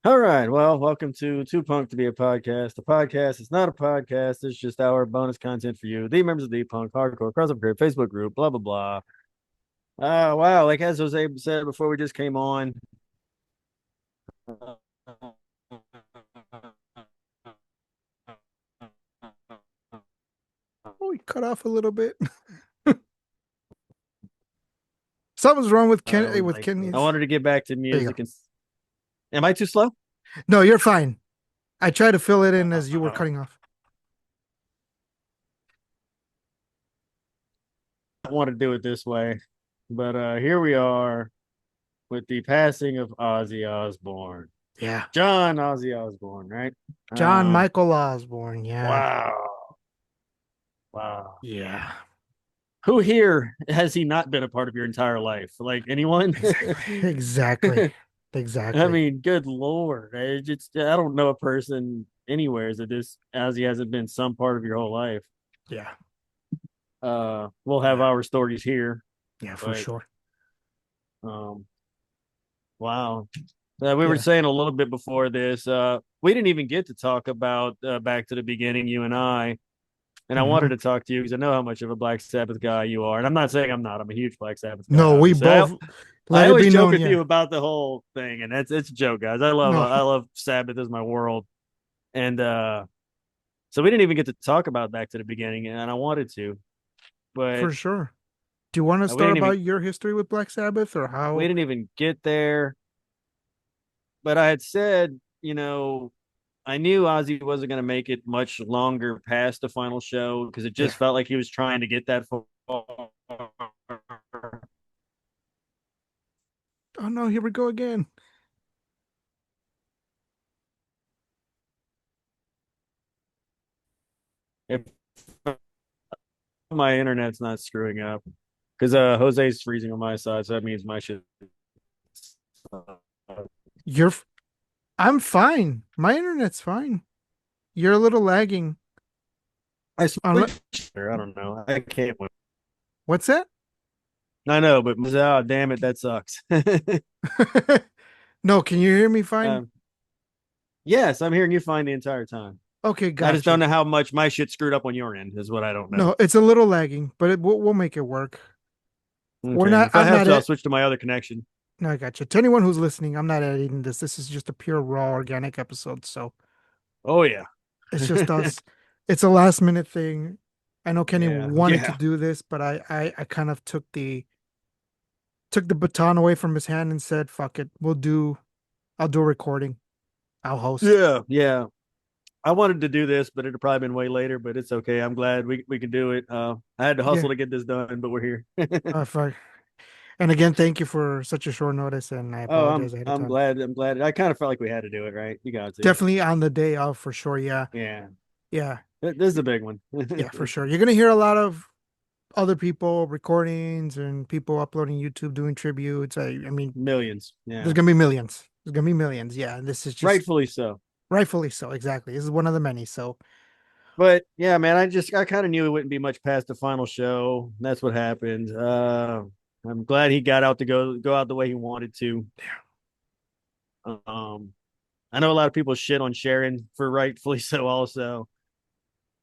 All right. Well, welcome to Too Punk to Be a Podcast. The podcast is not a podcast. It's just our bonus content for you, the members of the Punk Hardcore Crossover Group, Facebook group, blah, blah, blah. Wow. Like as Jose said before we just came on, Oh, he cut off a little bit. Something's wrong with with I Kenny's. wanted to get back to There you go. music. And am I too slow? No, you're fine. I tried to fill it in as you were cutting off. I want to do it this way, but here we are with the passing of Ozzy Osbourne, Yeah. John Ozzy Osbourne, right? John Um, Michael Osbourne. Yeah. wow. Wow. Yeah. Who here has he not been a part of your entire life? Like anyone? Exactly. Exactly. I Exactly. mean, good lord. I don't know a person anywhere that this as he hasn't been some part of your whole life. Yeah. We'll have Yeah. our stories here, Yeah, for but sure. um wow. We were Yeah. saying a little bit before this. We didn't even get to talk about back to the beginning, you and I. And I wanted Hmm. to talk to you because I know how much of a Black Sabbath guy you are. And I'm not saying I'm not. I'm a huge Black Sabbath guy, No, we obviously. both I let it always be joke known. with Yeah. you about the whole thing, and it's a joke, guys. No, I love Sabbath as my world, and so we didn't even get to talk about back to the beginning, and I wanted to, but for sure. Do you want to we start didn't even about your history with Black Sabbath or we how? didn't even get there. But I had said, I knew Ozzy wasn't going to make it much longer past the final show because it Yeah. just felt like he was trying to get that far. Oh no, here we go again. If my internet's not screwing up, because Jose's freezing on my side, so that means my shit. You're I'm fine. My internet's fine. You're a little lagging. I Unless, switched. I don't know. I can't win. what's that? I know, but oh, damn it, that sucks. No, can you hear me fine? um, yes, I'm hearing you fine the entire time. Okay, I just don't gotcha. know how much my shit screwed up on your end. Is what I don't know. No, it's a little lagging, but we'll make it work. We're Okay, not. if I I'm have not to, I'll it. switch to my other connection. No, I gotcha. To anyone who's listening, I'm not editing this. This is just a pure raw organic episode. So Oh yeah, it's just us. It's a last minute thing. I know Kenny yeah, wanted to yeah. do this, but I kind of took the baton away from his hand and said, "Fuck it, I'll do a recording. I'll host." Yeah, yeah. I wanted to do this, but it'd probably been way later. But it's okay. I'm glad we can do it. I had to Yeah. hustle to get this done, but we're here. Fuck. And again, thank you for such a short notice, and I Oh, apologize ahead of I'm time. glad. I'm glad. I kind of felt like we had to do it, right? You got to. Definitely on the day of for sure. Yeah. Yeah, Yeah. this is a big one. Yeah, for sure. You're gonna hear a lot of other people recordings and people uploading YouTube doing tributes. I mean, Millions. there's Yeah, gonna be millions. There's gonna be millions. Yeah. And this is just rightfully so. rightfully so. Exactly. This is one of the many. So But yeah, man, I kind of knew it wouldn't be much past the final show. That's what happened. I'm glad he got out to go out the way he wanted to. Um, I know a lot of people shit on Sharon for rightfully so also,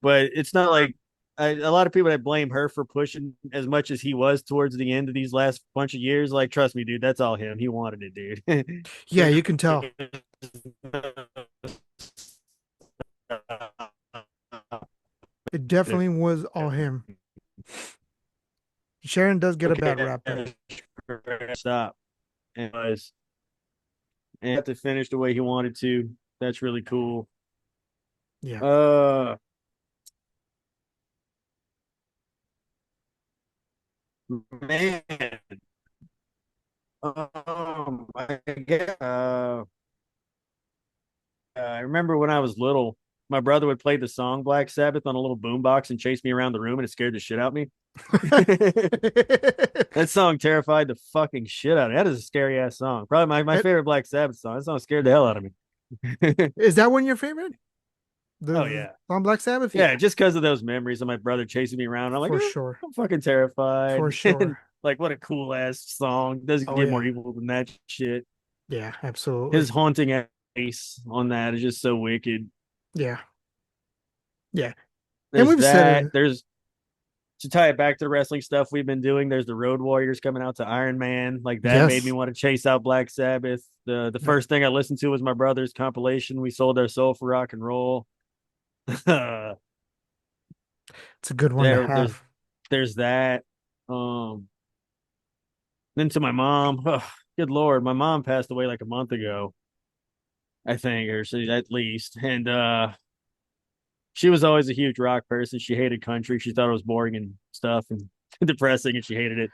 but it's not like a lot of people that blame her for pushing as much as he was towards the end of these last bunch of years. Like, trust me, dude, that's all him. He wanted it, dude. yeah, you can tell. It definitely was all him. Sharon does get a bad rap though. Stop. And was and got to finish the way he wanted to. That's really cool. Yeah. Uh man. I guess, I remember when I was little, my brother would play the song Black Sabbath on a little boombox and chase me around the room, and it scared the shit out of me. That song terrified the fucking shit out of me. That is a scary ass song. Probably my Eh, favorite Black Sabbath song. That song scared the hell out of me. is that one your favorite? Oh The yeah. on Black Sabbath? Yeah, Yeah, just because of those memories of my brother chasing me around. I'm like, for sure. I'm fucking terrified. For And sure. like, what a cool ass song. Doesn't Oh get more yeah. evil than that shit. Yeah, His absolutely. haunting bass on that is just so wicked. Yeah. Yeah. And There's we've said that. it. There's to tie it back to the wrestling stuff we've been doing. There's the Road Warriors coming out to Iron Man. Like that made me Yes. want to chase out Black Sabbath. The Yeah. first thing I listened to was my brother's compilation. We sold our soul for rock and roll. there It's a good one to there's have. there's that. Um then to my mom. Oh, good lord, my mom passed away like a month ago, I think, or so at least. And she was always a huge rock person. She hated country. She thought it was boring and stuff and depressing, and she hated it.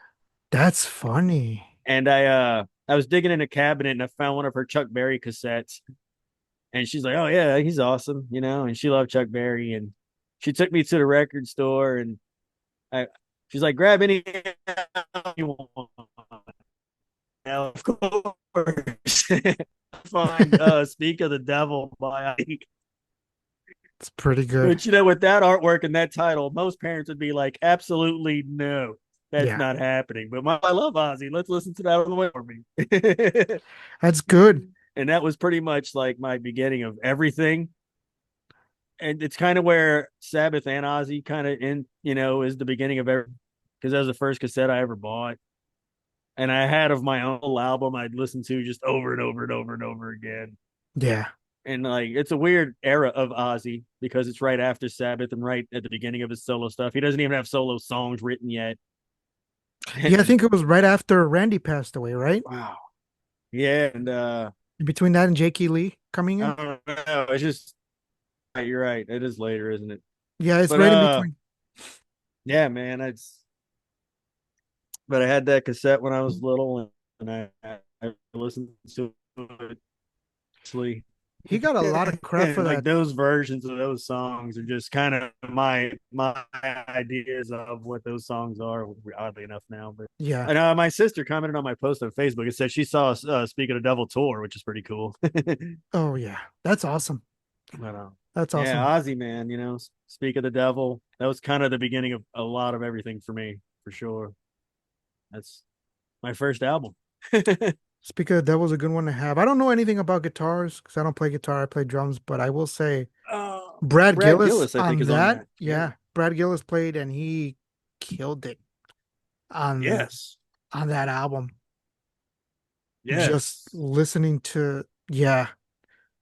That's funny. And I was digging in a cabinet and I found one of her Chuck Berry cassettes. And she's like, "Oh yeah, he's awesome," you know. And she loved Chuck Berry. And she took me to the record store and I she's like, "Grab any you want." Now, of course, find "Speak of the Devil" by Ike. It's pretty good. But you know, with that artwork and that title, most parents would be like, "Absolutely no, that's Yeah. not happening." But I love Ozzy. Let's listen to that on the way for me. That's good. And that was pretty much like my beginning of everything. And it's kind of where Sabbath and Ozzy kind of is the beginning of everything because that was the first cassette I ever bought. And I had of my own album I'd listen to just over and over and over and over again. Yeah. And like it's a weird era of Ozzy because it's right after Sabbath and right at the beginning of his solo stuff. He doesn't even have solo songs written yet. Yeah, I And think it was right after Randy passed away, right? wow. Yeah, and Between that and Jakey Lee coming I in. don't know. It's just you're right. It is later, isn't it? Yeah, it's But right in between. yeah, man, it's but I had that cassette when I was little, and I listened to it actually. He got a lot of crap for And like that. those versions of those songs are just kind of my ideas of what those songs are. Oddly enough, now, but Yeah. and my sister commented on my post on Facebook and said she saw "Speak of the Devil" tour, which is pretty cool. Oh yeah. That's awesome. But That's yeah, awesome. Ozzy, man, "Speak of the Devil." That was kind of the beginning of a lot of everything for me, for sure. That's my first album. Speaker of the Devil's a good one to have. I don't know anything about guitars because I don't play guitar. I play drums, but I will say Brad Brad Gillis Gillis, I think, on is on that. that. Yeah. Yeah, Brad Gillis played and he killed it on Yes. on that album. Just Yes. listening to yeah,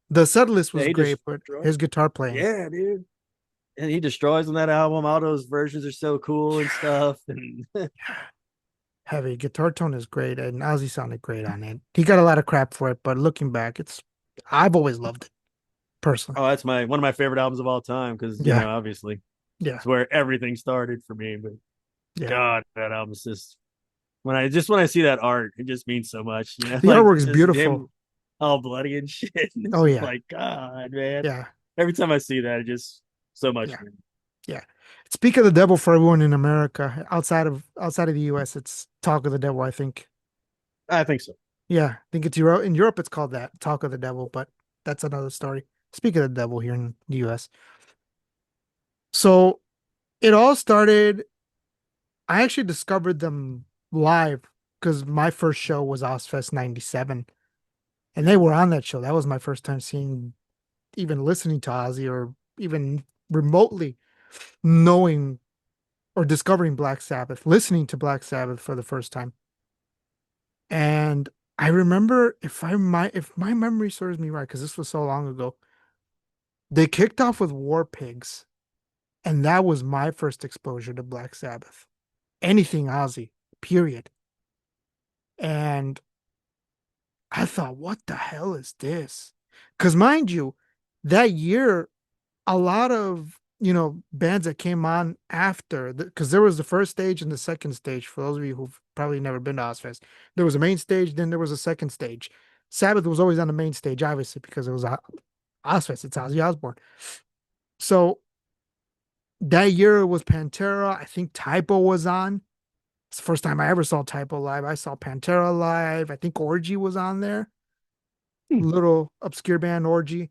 the set list Yeah, was he great, but destroyed. his guitar playing, Yeah, dude. And he destroys on that album. All those versions are so cool and stuff. And heavy guitar tone is great, and Ozzy sounded great on it. He got a lot of crap for it, but looking back, it's I've always loved it personally. oh, that's my one of my favorite albums of all time because Yeah, obviously yeah, it's where everything started for me. But yeah. God, that album's just when I see that art, it just means so much. The Like artwork's just beautiful. him all bloody and shit. And it's Oh just yeah, like God, man. yeah, Every time I see that, it just so much. yeah. Yeah. Speak of the Devil for everyone in America. Outside of the US, it's Talk of the Devil, I think. I think so. Yeah, I think it's Europe. In Europe it's called that, Talk of the Devil, but that's another story. Speak of the Devil here in the US. So it all started, I actually discovered them live because my first show was Ozfest 97 and they were on that show. That was my first time seeing even listening to Ozzy or even remotely knowing or discovering Black Sabbath, listening to Black Sabbath for the first time. And I remember if my memory serves me right, because this was so long ago, they kicked off with War Pigs, and that was my first exposure to Black Sabbath. Anything Ozzy, period. And I thought, what the hell is this? Because mind you, that year a lot of bands that came on after because there was the first stage and the second stage for those of you who've probably never been to Ozfest. There was a main stage, then there was a second stage. Sabbath was always on the main stage, obviously, because it was Ozfest. It's Ozzy Osbourne. So that year it was Pantera. I think Typo was on. It's the first time I ever saw Typo live. I saw Pantera live. I think Orgy was on there. Hmm. Little obscure band Orgy.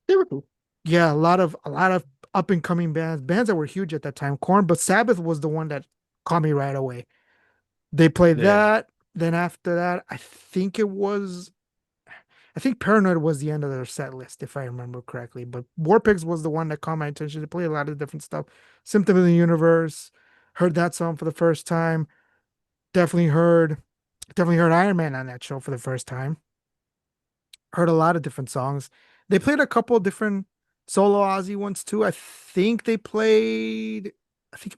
They were cool. Yeah, a lot of up and coming bands that were huge at that time. Corn, but Sabbath was the one that caught me right away. They played Yeah. that. Then after that, I think I think Paranoid was the end of their set list, if I remember correctly. But War Pigs was the one that caught my attention. They played a lot of different stuff. Symptom of the Universe, heard that song for the first time. Definitely heard, definitely heard Iron Man on that show for the first time. Heard a lot of different songs. They played a couple of different solo Ozzy ones too. I think he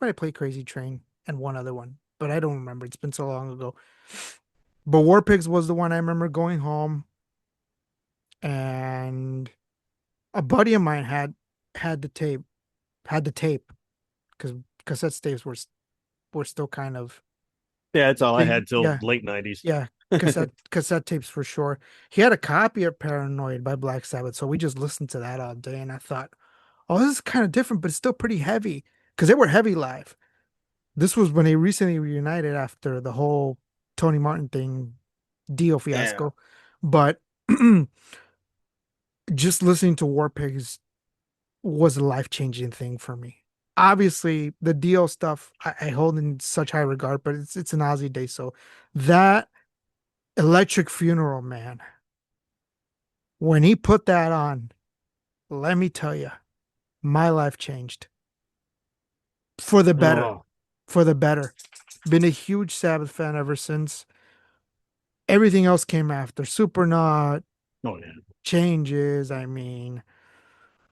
might have played Crazy Train and one other one, but I don't remember. It's been so long ago. But War Pigs was the one I remember going home, and a buddy of mine had the tape, had the tape because cassette tapes were still kind of Yeah, that's all I big. had till Yeah, late 90s. yeah, cassette tapes for sure. He had a copy of Paranoid by Black Sabbath, so we just listened to that all day, and I thought, oh, this is kind of different, but it's still pretty heavy because they were heavy live. This was when they recently reunited after the whole Tony Martin thing, Dio Yeah. fiasco. But just listening to War Pigs was a life-changing thing for me. Obviously, the Dio stuff I hold in such high regard, but it's an Ozzy day, so that Electric Funeral, man, when he put that on, let me tell you, my life changed for the better, Oh, for the better. Been a huge Sabbath fan ever since. Everything else came after. Supernaut, oh yeah. Changes, I mean,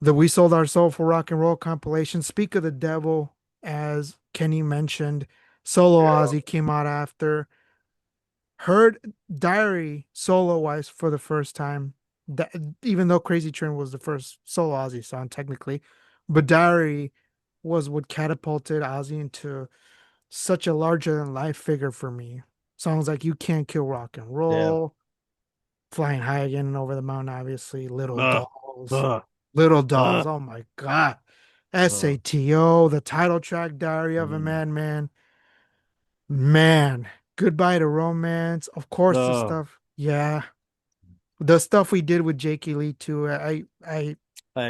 the We Sold Our Soul for Rock and Roll compilation, Speak of the Devil, as Kenny mentioned, Solo Yeah. Ozzy came out after. Heard Diary solo wise for the first time. That, even though Crazy Train was the first solo Ozzy song technically, but Diary was what catapulted Ozzy into such a larger than life figure for me. Songs like You Can't Kill Rock and Yeah. Roll, Flying High Again and Over the Mountain, obviously, Uh, uh, Little Dolls, uh, oh my God. uh, SATO, the title track, Diary of a mm, Madman. Man, Goodbye to Romance. Of course, the uh, stuff. Yeah. The stuff we did with Jakey Lee too.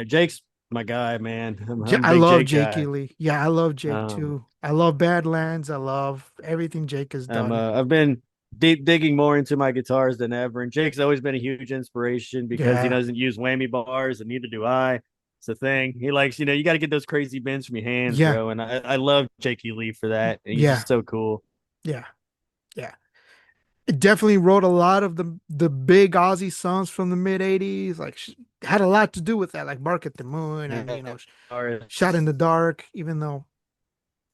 Jake's my guy, man. I'm a I big love Jake Jakey guy. Lee. Yeah, I love Jake Um, too. I love Badlands. I love everything Jake has done. I've been deep digging more into my guitars than ever, and Jake's always been a huge inspiration because he Yeah. doesn't use whammy bars, and neither do I. It's the thing. He likes, you got to get those crazy bends from your hands, Yeah. bro. And I love Jakey Lee for that. And he's Yeah. just so cool. Yeah. Yeah. It definitely wrote a lot of the big Ozzy songs from the mid 80s. Like had a lot to do with that, like Bark at the Moon and Shot in the Dark, even though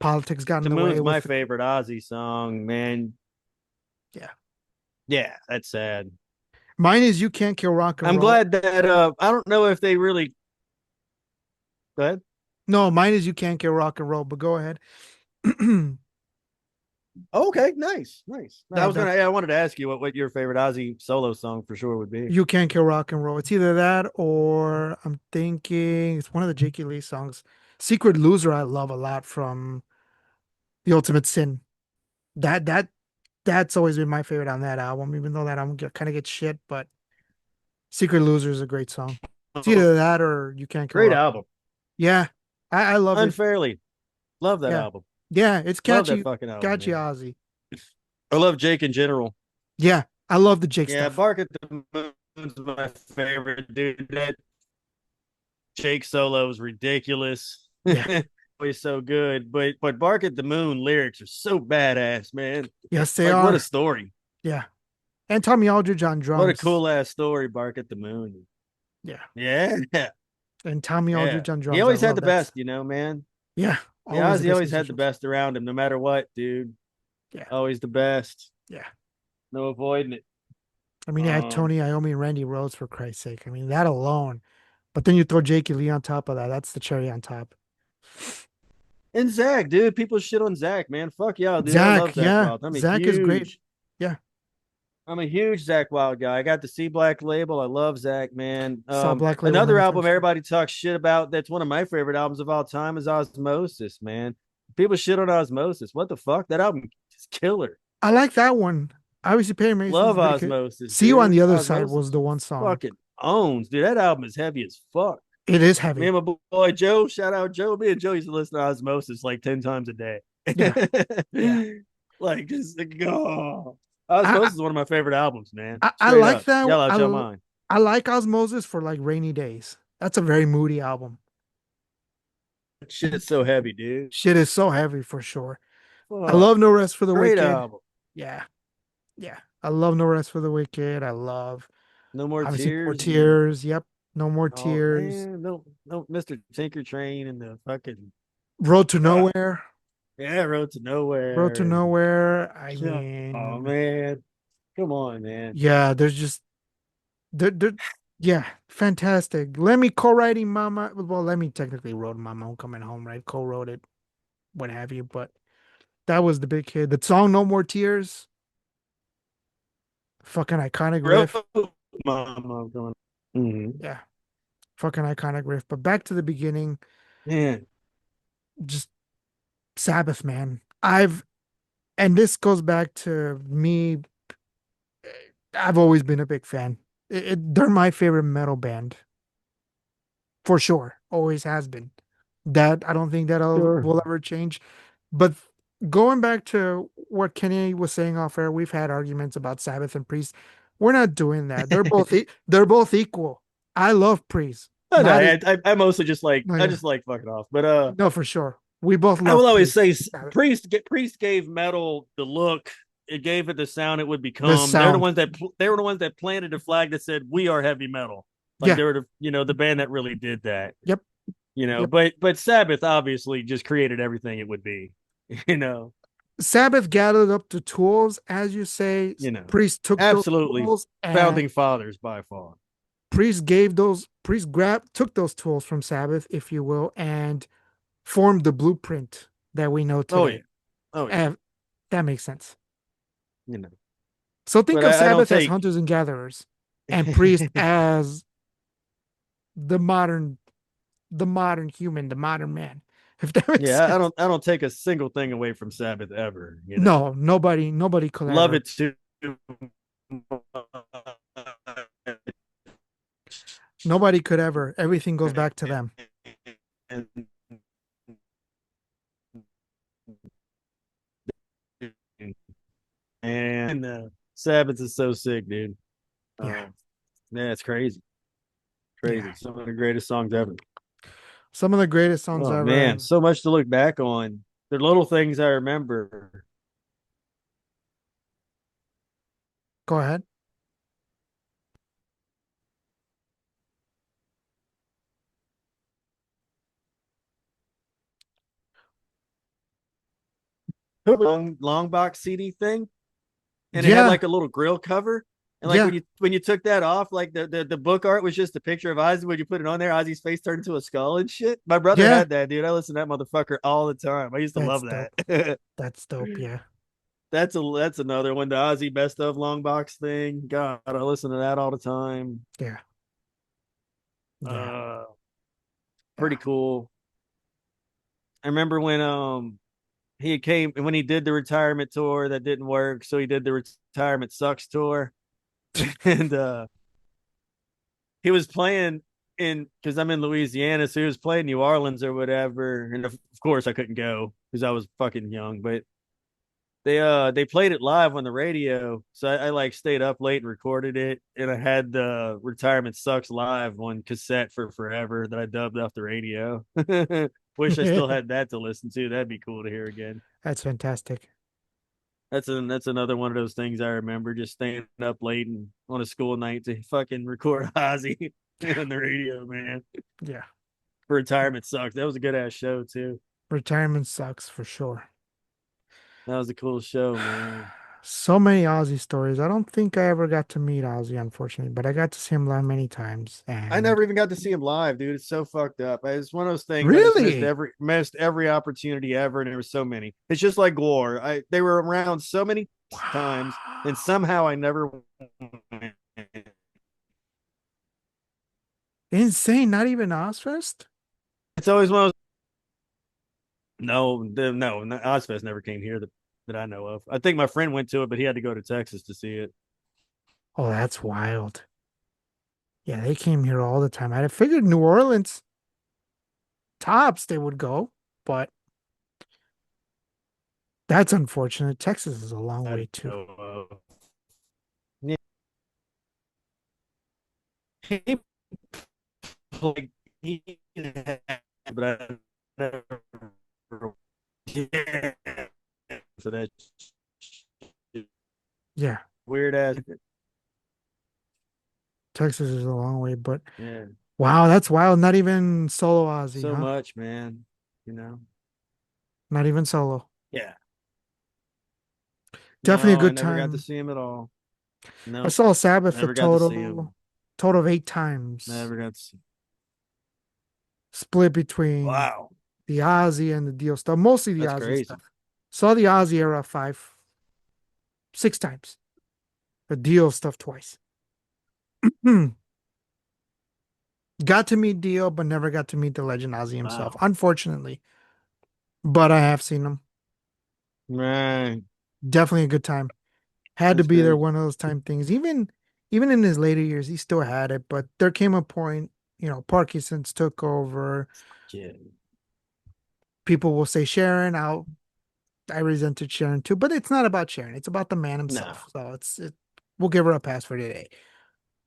politics got in The the way Moon's my with it. favorite Ozzy song, man. Yeah. Yeah, that's sad. Mine is You Can't Kill Rock and I'm Roll. glad that I don't know if they really go ahead. No, mine is You Can't Kill Rock and Roll, but go ahead. Okay, nice, nice. I That was gonna. that's I wanted to ask you what your favorite Ozzy solo song for sure would be. You Can't Kill Rock and Roll. It's either that or I'm thinking it's one of the Jakey Lee songs. Secret Loser I love a lot from The Ultimate Sin. That that that's always been my favorite on that album, even though that album kind of gets shit, but Secret Loser is a great song. It's Oh, either that or You Can't Kill great Rock. album. Yeah, I love it. Unfairly, love that Yeah. album. Yeah, it's Love that catchy, fucking album, catchy man. Ozzy. I love Jake in general. Yeah, I love the Jake Yeah, stuff. Bark at the Moon's my favorite, dude. That Jake solo is ridiculous. Yeah. Always so good. But Bark at the Moon lyrics are so badass, man. Yes, they Like what a are. story. Yeah. And Tommy Aldridge on What a drums. cool ass story, Bark at the Moon. Yeah. Yeah. And Tommy Yeah. Aldridge on He drums. I always had love the that. best, man. Yeah. Yeah, Always the Ozzy best always had the musicians. best around him, no matter what, dude. Yeah. Always the best. Yeah. No avoiding it. I mean, you had Um, Tony Iommi and Randy Rhoads for Christ's sake. I mean, that alone. But then you throw Jakey Lee on top of that. That's the cherry on top. and Zach, dude, people shit on Zach, man. Fuck y'all, dude. I love Zach, Zach yeah. Wild. Zach is great. Yeah. I'm a huge Zach Wild guy. I got the C Black label. I love Zach, man. Saw Black Label Another many album times too. everybody talks shit about. That's one of my favorite albums of all time. Is Osmosis, man. People shit on Osmosis. What the fuck? That album is killer. I like that one. Obviously, Perry Mason's Love dedicated. Osmosis, See You on the dude. Other Side was Osmosis the one song. fucking owns, dude. That album is heavy as fuck. It is Me heavy. and my boy Joe, shout out Joe. Me and Joe used to listen to Osmosis like 10 times a day. Yeah. Yeah. Like, just like, oh. I, Osmosis is one of my favorite albums, man. I Straight like up. that. Y'all out your mind. I like Osmosis for like rainy days. That's a very moody album. Shit's so heavy, dude. Shit is so heavy for sure. I Fuck. love No Rest for the Great Wicked. album. Yeah, yeah. I love No Rest for the Wicked. I love No More obviously More Tears. Tears. Yep. No More Oh Tears. man, no, no, Mr. Tinker Train and the fucking Road to uh, Nowhere. yeah, Road to Road Nowhere to and Nowhere. I yeah. Oh mean, man, come on, man. yeah, there's just there yeah, fantastic. Let me co-writing Mama. Well, let me technically wrote Mama I'm Coming Home, right? Co-wrote it, what have you, but that was the big hit. The song No More Tears, fucking iconic Road, riff. Mama, I'm going. Mm-hmm. Yeah, fucking iconic riff. But back to the beginning, Man, just Sabbath, man. And this goes back to me. I've always been a big fan. They're my favorite metal band for sure. Always has been. That I don't think sure. will ever change. But going back to what Kenny was saying off air, we've had arguments about Sabbath and Priest. We're not doing that. They're both equal. I love Priest. Oh no, Not as I mostly just like no, I yeah, just like fucking off, but no, for sure. We both I will love always Priest. say Sabbath. Priest gave metal the look. It gave it the sound it would The become. sound. They were the ones that planted a flag that said we are heavy metal. Like Yeah. they were the band that really did that. Yep. Yep. But Sabbath obviously just created everything it would be. You know, Sabbath gathered up the tools, as you say. you know, Priest took those absolutely tools and founding fathers by far. Priest grabbed took those tools from Sabbath, if you will, and formed the blueprint that we know Oh yeah, today. oh yeah, And that makes sense. you know. So think But of I don't Sabbath as take. hunters and gatherers, and Priest as the modern, the modern human, the modern man. If that makes Yeah, sense. I don't take a single thing away from Sabbath ever. You know, No, nobody could love ever. it too. Nobody could ever. Everything goes back to them. And Sabbath is so sick, dude. Yeah, Yeah, it's crazy, yeah. crazy. Some of the greatest songs ever. Some of the greatest songs Oh ever. man, And so much to look back on. They're little things I remember. go ahead. Long box CD thing, and it had Yeah, like a little grill cover. And like yeah. when you took that off, like the book art was just a picture of Ozzy. When you put it on there, Ozzy's face turned into a skull and shit. My brother Yeah, had that, dude. I listened to that motherfucker all the time. I used to that's love dope. that. That's dope. Yeah, That's another one. The Ozzy best of long box thing. God, I listen to that all the time. yeah, yeah, Uh, yeah. Pretty cool. I remember when he did the retirement tour that didn't work, so he did the retirement sucks tour, and he was playing in because I'm in Louisiana, so he was playing New Orleans or whatever, and of course I couldn't go because I was fucking young, but they played it live on the radio, so I like stayed up late and recorded it, and I had the retirement sucks live on cassette for forever that I dubbed off the radio. Wish I still had that to listen to. That'd be cool to hear again. That's fantastic. That's another one of those things I remember just staying up late and on a school night to fucking record Ozzy Yeah, on the radio, man. yeah. For retirement sucks. That was a good ass show too. Retirement sucks for sure. That was a cool show, man. So many Ozzy stories. I don't think I ever got to meet Ozzy, unfortunately, but I got to see him live many times. I And never even got to see him live, dude. It's so fucked up. It's one of those things I just really, missed every opportunity ever, and there was so many. It's just like Gore. They were around so many times, and wow, somehow I never. insane. Not even Ozfest. It's always one of those. No, Ozfest never came here that I know of. I think my friend went to it, but he had to go to Texas to see it. Oh, that's wild. Yeah, they came here all the time. I figured New Orleans tops they would go, but that's unfortunate. Texas is a long I way too. know of. Yeah, he like he but I never yeah. So that Yeah, weird ass Texas is a long way, but yeah. wow, that's wild. Not even solo Ozzy, So huh? much, man. You know? Not even solo. Yeah. Definitely a No, I good never got to time. see him at all. I Nope. saw Sabbath a Never got to see him. total of 8 times, Never got to see. split between Wow. the Ozzy and the Dio stuff. Mostly the That's Ozzy crazy. stuff. Saw the Ozzy era 6 times. The Dio stuff twice. Got to meet Dio, but never got to meet the legend Ozzy himself, Wow. unfortunately. But I have seen him. Right. Definitely a good time. Had to That's be there crazy. one of those time things. Even in his later years, he still had it. But there came a point, Parkinson's took over. Yeah. People will say Sharon. I resented Sharon too, but it's not about Sharon. It's about the man No. himself. So we'll give her a pass for today.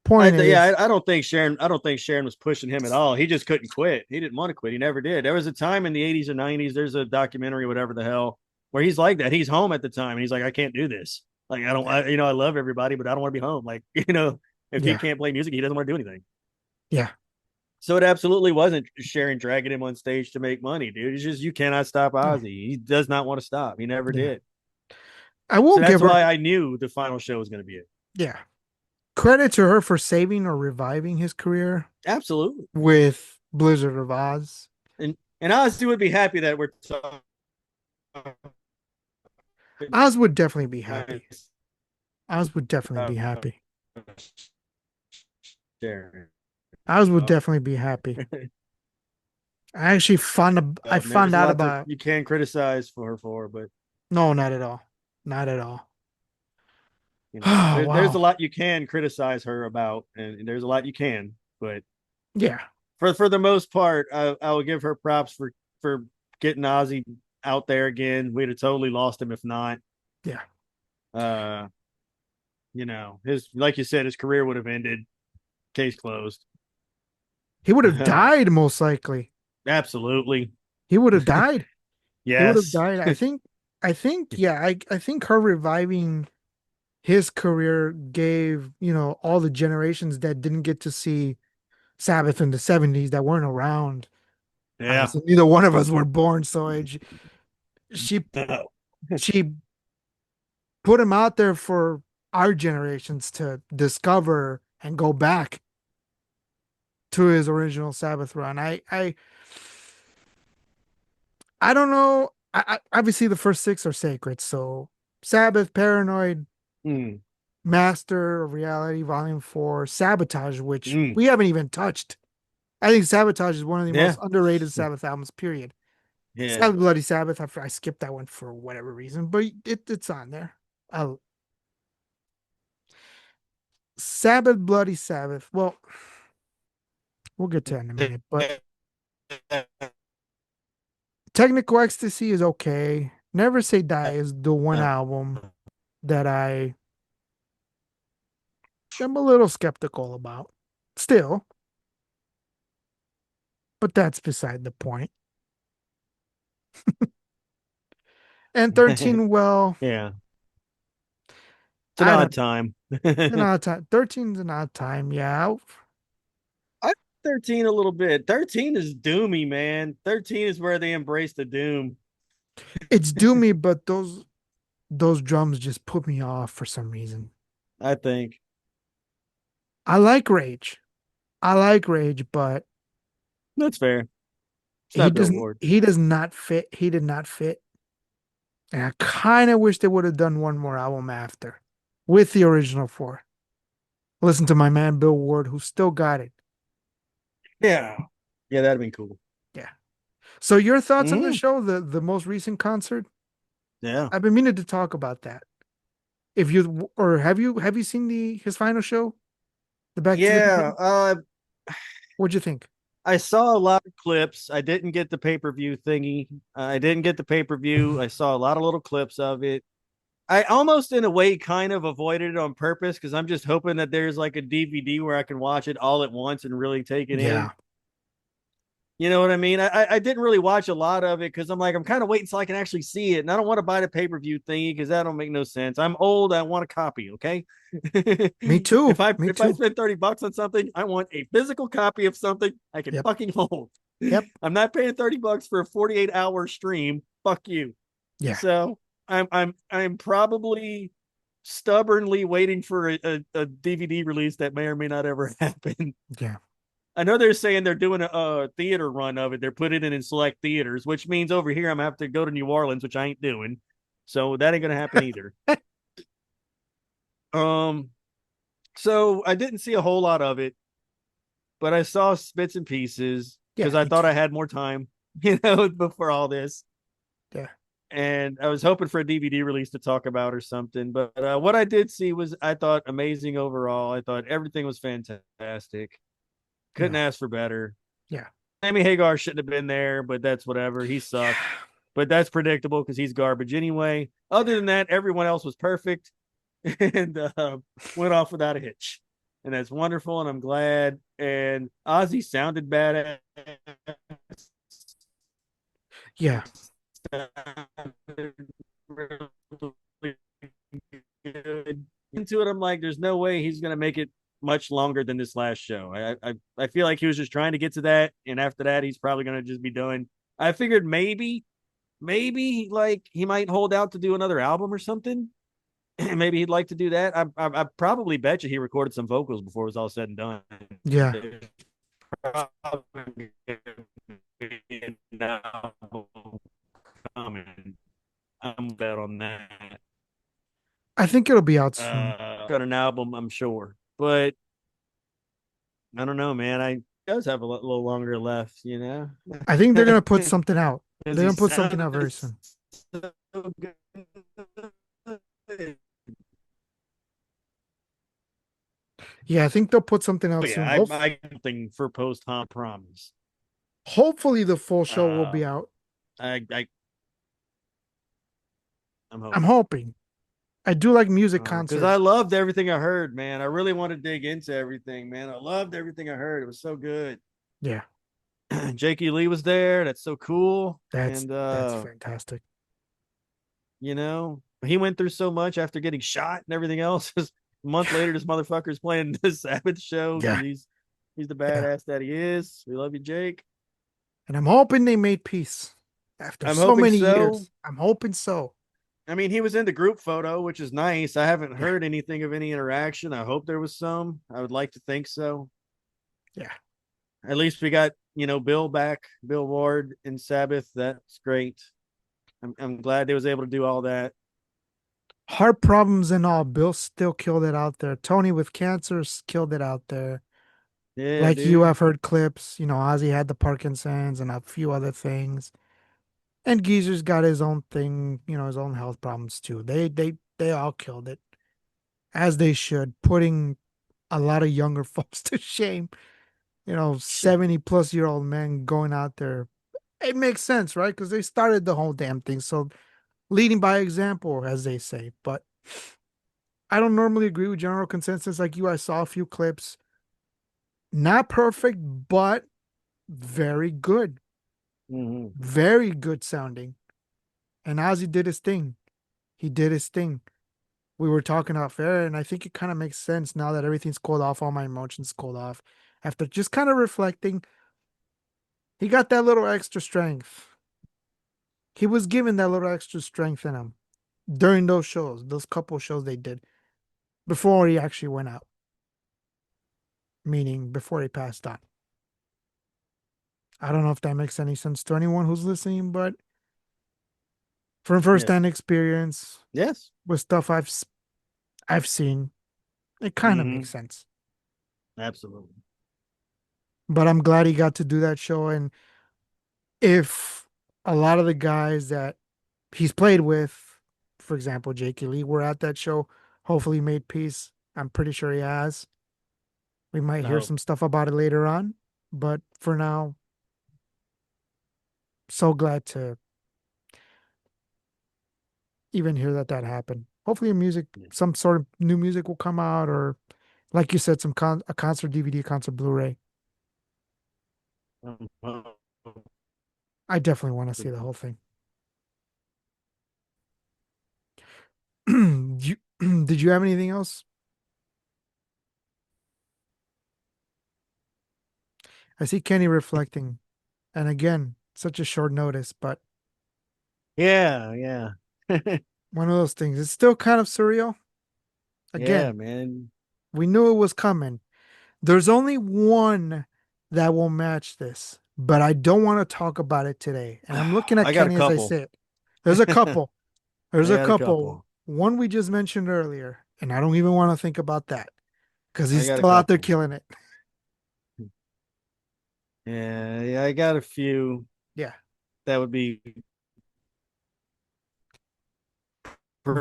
Point Yeah, is, I don't think Sharon. I don't think Sharon was pushing him at all. He just couldn't quit. He didn't want to quit. He never did. There was a time in the '80s or '90s. There's a documentary, whatever the hell, where he's like that. He's home at the time, and he's like, I can't do this. Like, I don't. I love everybody, but I don't want to be home. Like, if he yeah, can't play music, he doesn't want to do anything. yeah, So it absolutely wasn't Sharon dragging him on stage to make money, dude. It's just you cannot stop no, Ozzy. He does not want to stop. He never yeah. did. I will So give that's her, why I knew the final show was going to be it. yeah, credit to her for saving or reviving his career Absolutely. with Blizzard of Oz. And Ozzy would be happy that we're talking Oz would definitely be happy. Oz would definitely be happy. Sharon. Oz would Oh, definitely be happy. I found there's a out lot that about you can criticize for her for, but no, not at all. Not at all. Oh, there's a wow. lot you can criticize her about, and there's a lot you can, but Yeah. for the most part, I will give her props for getting Ozzy out there again. We'd have totally lost him if not. Yeah. Uh, his like you said, his career would have ended. Case closed. He would have died most likely. Absolutely. He would have died. He would have Yes. died. Yeah, I think her reviving his career gave, all the generations that didn't get to see Sabbath in the 70s that weren't around. Yeah. Obviously, neither one of us were born, so she No. she put him out there for our generations to discover and go back to his original Sabbath run. I don't know. Obviously the first six are sacred, so Sabbath, Paranoid, Mm, Master of Reality, Volume 4, Sabotage, which mm. we haven't even touched. I think Sabotage is one of the Yeah. most underrated Sabbath albums, period. Yeah. Sabbath Bloody Sabbath, I skipped that one for whatever reason, but it's on there. Uh, Sabbath Bloody Sabbath. Well, we'll get to that in a minute, but Technical Ecstasy is okay. Never Say Die is the one album that I am a little skeptical about. Still, but that's beside the point. And 13, well, Yeah. It's an I odd don't time. an I odd time. 13's an odd time, yeah. 13 a little bit. 13 is doomy, man. 13 is where they embrace the doom, It's doomy, but those drums just put me off for some reason. I think. I like Rage. I like Rage, but That's fair. It's not their award. he does not fit. He did not fit. And I kind of wish they would have done one more album after with the original four. Listen to my man Bill Ward, who still got it. Yeah. Yeah, that'd been cool. Yeah. So your thoughts on the Hmm. show, the most recent concert? Yeah. I've been meaning to talk about that. If you or have you seen the his final show, the Back to the Yeah. Beginning? What'd you think? I saw a lot of clips. I didn't get the pay per view thingy. I didn't get the pay per view. I saw a lot of little clips of it. I almost in a way kind of avoided it on purpose because I'm just hoping that there's like a DVD where I can watch it all at once and really take it in. Yeah. You know what I mean? I didn't really watch a lot of it because I'm like I'm kind of waiting until I can actually see it, and I don't want to buy the pay per view thingy because that don't make no sense. I'm old. I want a copy. Okay. Me too. Me if I too. spend $30 on something, I want a physical copy of something I can Yep. fucking hold. Yep. I'm not paying $30 for a 48-hour stream. Fuck you. Yeah. So I'm probably stubbornly waiting for a DVD release that may or may not ever happen. Yeah. I know they're saying they're doing a theater run of it. They're putting it in select theaters, which means over here I'm gonna have to go to New Orleans, which I ain't doing. So that ain't gonna happen either. Um, so I didn't see a whole lot of it, but I saw bits and pieces because Yeah. I Me thought too. I had more time, before all this. Yeah. And I was hoping for a DVD release to talk about or something. But what I did see was, I thought, amazing overall. I thought everything was fantastic. Couldn't Yeah. ask for better. Yeah. Sammy Hagar shouldn't have been there, but that's whatever. He sucked, Yeah. but that's predictable because he's garbage anyway. Other than that, everyone else was perfect and went off without a hitch. And that's wonderful. And I'm glad. And Ozzy sounded badass. Yeah. Into it, I'm like, there's no way he's gonna make it much longer than this last show. I feel like he was just trying to get to that, and after that, he's probably gonna just be done. I figured maybe like he might hold out to do another album or something. Maybe he'd like to do that. I probably bet you he recorded some vocals before it was all said and done. Yeah. There's probably an album coming. I'm bet on that. I think it'll be out soon. Got an album, I'm sure, but I don't know, man. I does have a little longer left, I think they're gonna put something out. because They're he gonna put something out very sounds soon. so good. Yeah, I think they'll put something out But soon. yeah, Hope I think for post hom promise. hopefully the full show will Uh, be out. I I'm I'm hoping. hoping. I do like music Because I concerts. loved everything I heard, man. I really want to dig into everything, man. I loved everything I heard. It was so good. Yeah, Jakey Lee was there. That's so cool. And that's fantastic. he went through so much after getting shot and everything else. A month later, this motherfucker's playing the Sabbath show because Yeah, he's the yeah. badass that he is. We love you, Jake. And I'm hoping they made peace after I'm so hoping many so. years. I'm hoping so. I mean, he was in the group photo, which is nice. I haven't Yeah, heard anything of any interaction. I hope there was some. I would like to think so. yeah. At least we got, Bill back, Bill Ward in Sabbath. That's great. I'm glad they was able to do all that. Heart problems and all. Bill still killed it out there. Tony with cancer killed it out there. Yeah, Like you, dude. I've heard clips. Ozzy had the Parkinson's and a few other things. And Geezer's got his own thing, his own health problems too. They all killed it, as they should, putting a lot of younger folks to shame. 70-plus-year-old men going out there. It makes sense, right? Because they started the whole damn thing. So leading by example, as they say. But I don't normally agree with general consensus like you. I saw a few clips. Not perfect, but very good. Mm-hmm. Very good sounding. And Ozzy did his thing. He did his thing. We were talking off air, and I think it kind of makes sense now that everything's cooled off, all my emotions cooled off. After just kind of reflecting, he got that little extra strength. He was given that little extra strength in him during those shows, those couple shows they did before he actually went out, meaning before he passed on. I don't know if that makes any sense to anyone who's listening, but from Yeah. first-hand experience Yes. with stuff I've seen, it kind of Mm-hmm. makes sense. Absolutely. But I'm glad he got to do that show. And if a lot of the guys that he's played with, for example, Jakey Lee, were at that show, hopefully made peace. I'm pretty sure he has. We might I hear hope. some stuff about it later on. But for now, so glad to even hear that happened. hopefully some sort of new music will come out, or like you said, a concert DVD, concert Blu-ray. I definitely want to see the whole thing. Did you have anything else? I see Kenny reflecting, and again, such a short notice, but Yeah, yeah. one of those things. It's still kind of surreal. Yeah, Again, man. we knew it was coming. There's only one that will match this, but I don't want to talk about it today. And I'm looking at I got a Kenny as I couple. say it. There's a couple. There's I a got a couple. couple. One we just mentioned earlier, and I don't even want to think about that because I he's got a still out there couple. killing it. Yeah, yeah, I got a few Yeah. that would be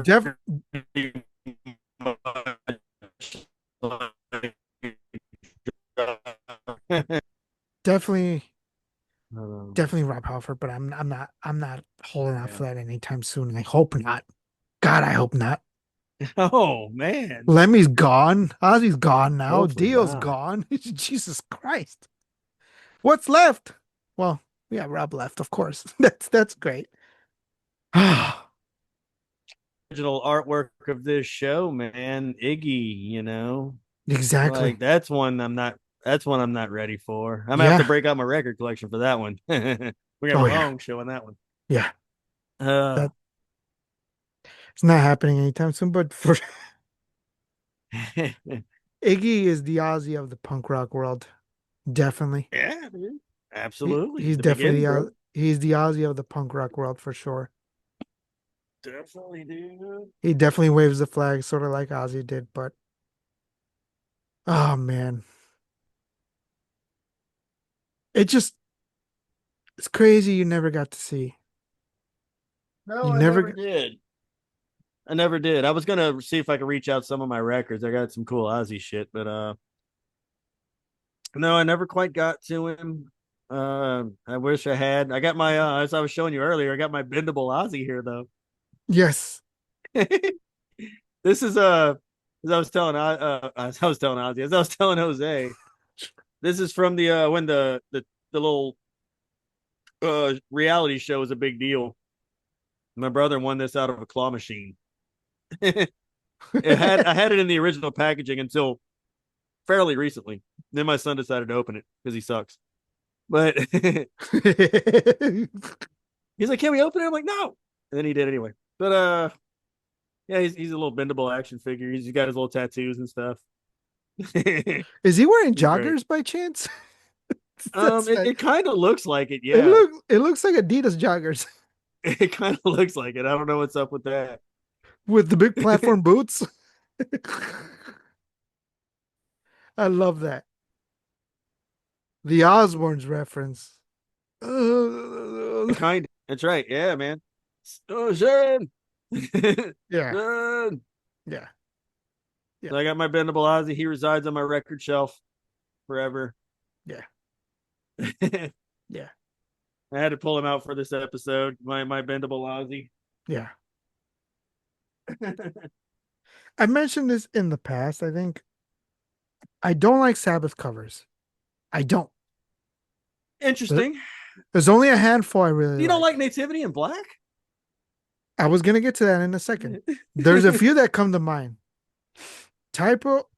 Def pretty much like definitely um, definitely Rob Halford, but I'm not holding out yeah. for that anytime soon. I hope not. God, I hope not. Oh man. Lemmy's gone. Ozzy's gone now. Hopefully Dio's not. gone. Jesus Christ. What's left? Well, we got Rob left, of course. That's great. Original artwork of this show, man. Iggy. Exactly. Like that's one I'm not ready for. I'm gonna have to Yeah. break out my record collection for that one. We have a Oh yeah. long show on that one. Yeah. Uh That it's not happening anytime soon, but for Iggy is the Ozzy of the punk rock world. Definitely. yeah, dude. Absolutely. He's The definitely beginning, bro. he's the Ozzy of the punk rock world for sure. Definitely, dude. He definitely waves the flag, sort of like Ozzy did, but oh man. It just it's crazy you never got to see. No, You I never never g- did. I never did. I was gonna see if I could reach out some of my records. I got some cool Ozzy shit, but no, I never quite got to him. I wish I had. I got my as I was showing you earlier, I got my bendable Ozzy here though. Yes. This is as I was telling as I was telling Ozzy, as I was telling Jose, this is from the when the little reality show was a big deal. My brother won this out of a claw machine. it had I had it in the original packaging until fairly recently. Then my son decided to open it because he sucks. But he's like, "Can we open it?" I'm like, "No." And then he did anyway. But yeah, he's a little bendable action figure. He's got his little tattoos and stuff. Is he wearing He's great. joggers by chance? That's It kind of looks like it. it Yeah, looks like Adidas joggers it kind of looks like it. I don't know what's up with that. with the big platform boots. I love that. The Osbourne's reference. Kind. That's right. Yeah, man. Oh, Sharon. Yeah, Sharon. yeah, yeah, So I got my bendable Ozzy. He resides on my record shelf forever. yeah, I yeah, had to pull him out for this episode. My bendable Ozzy. yeah. I mentioned this in the past. I think I don't like Sabbath covers. I don't. There- Interesting. There's only a handful I really You don't like like. Nativity in Black? I was gonna get to that in a second. There's a few that come to mind. Typo,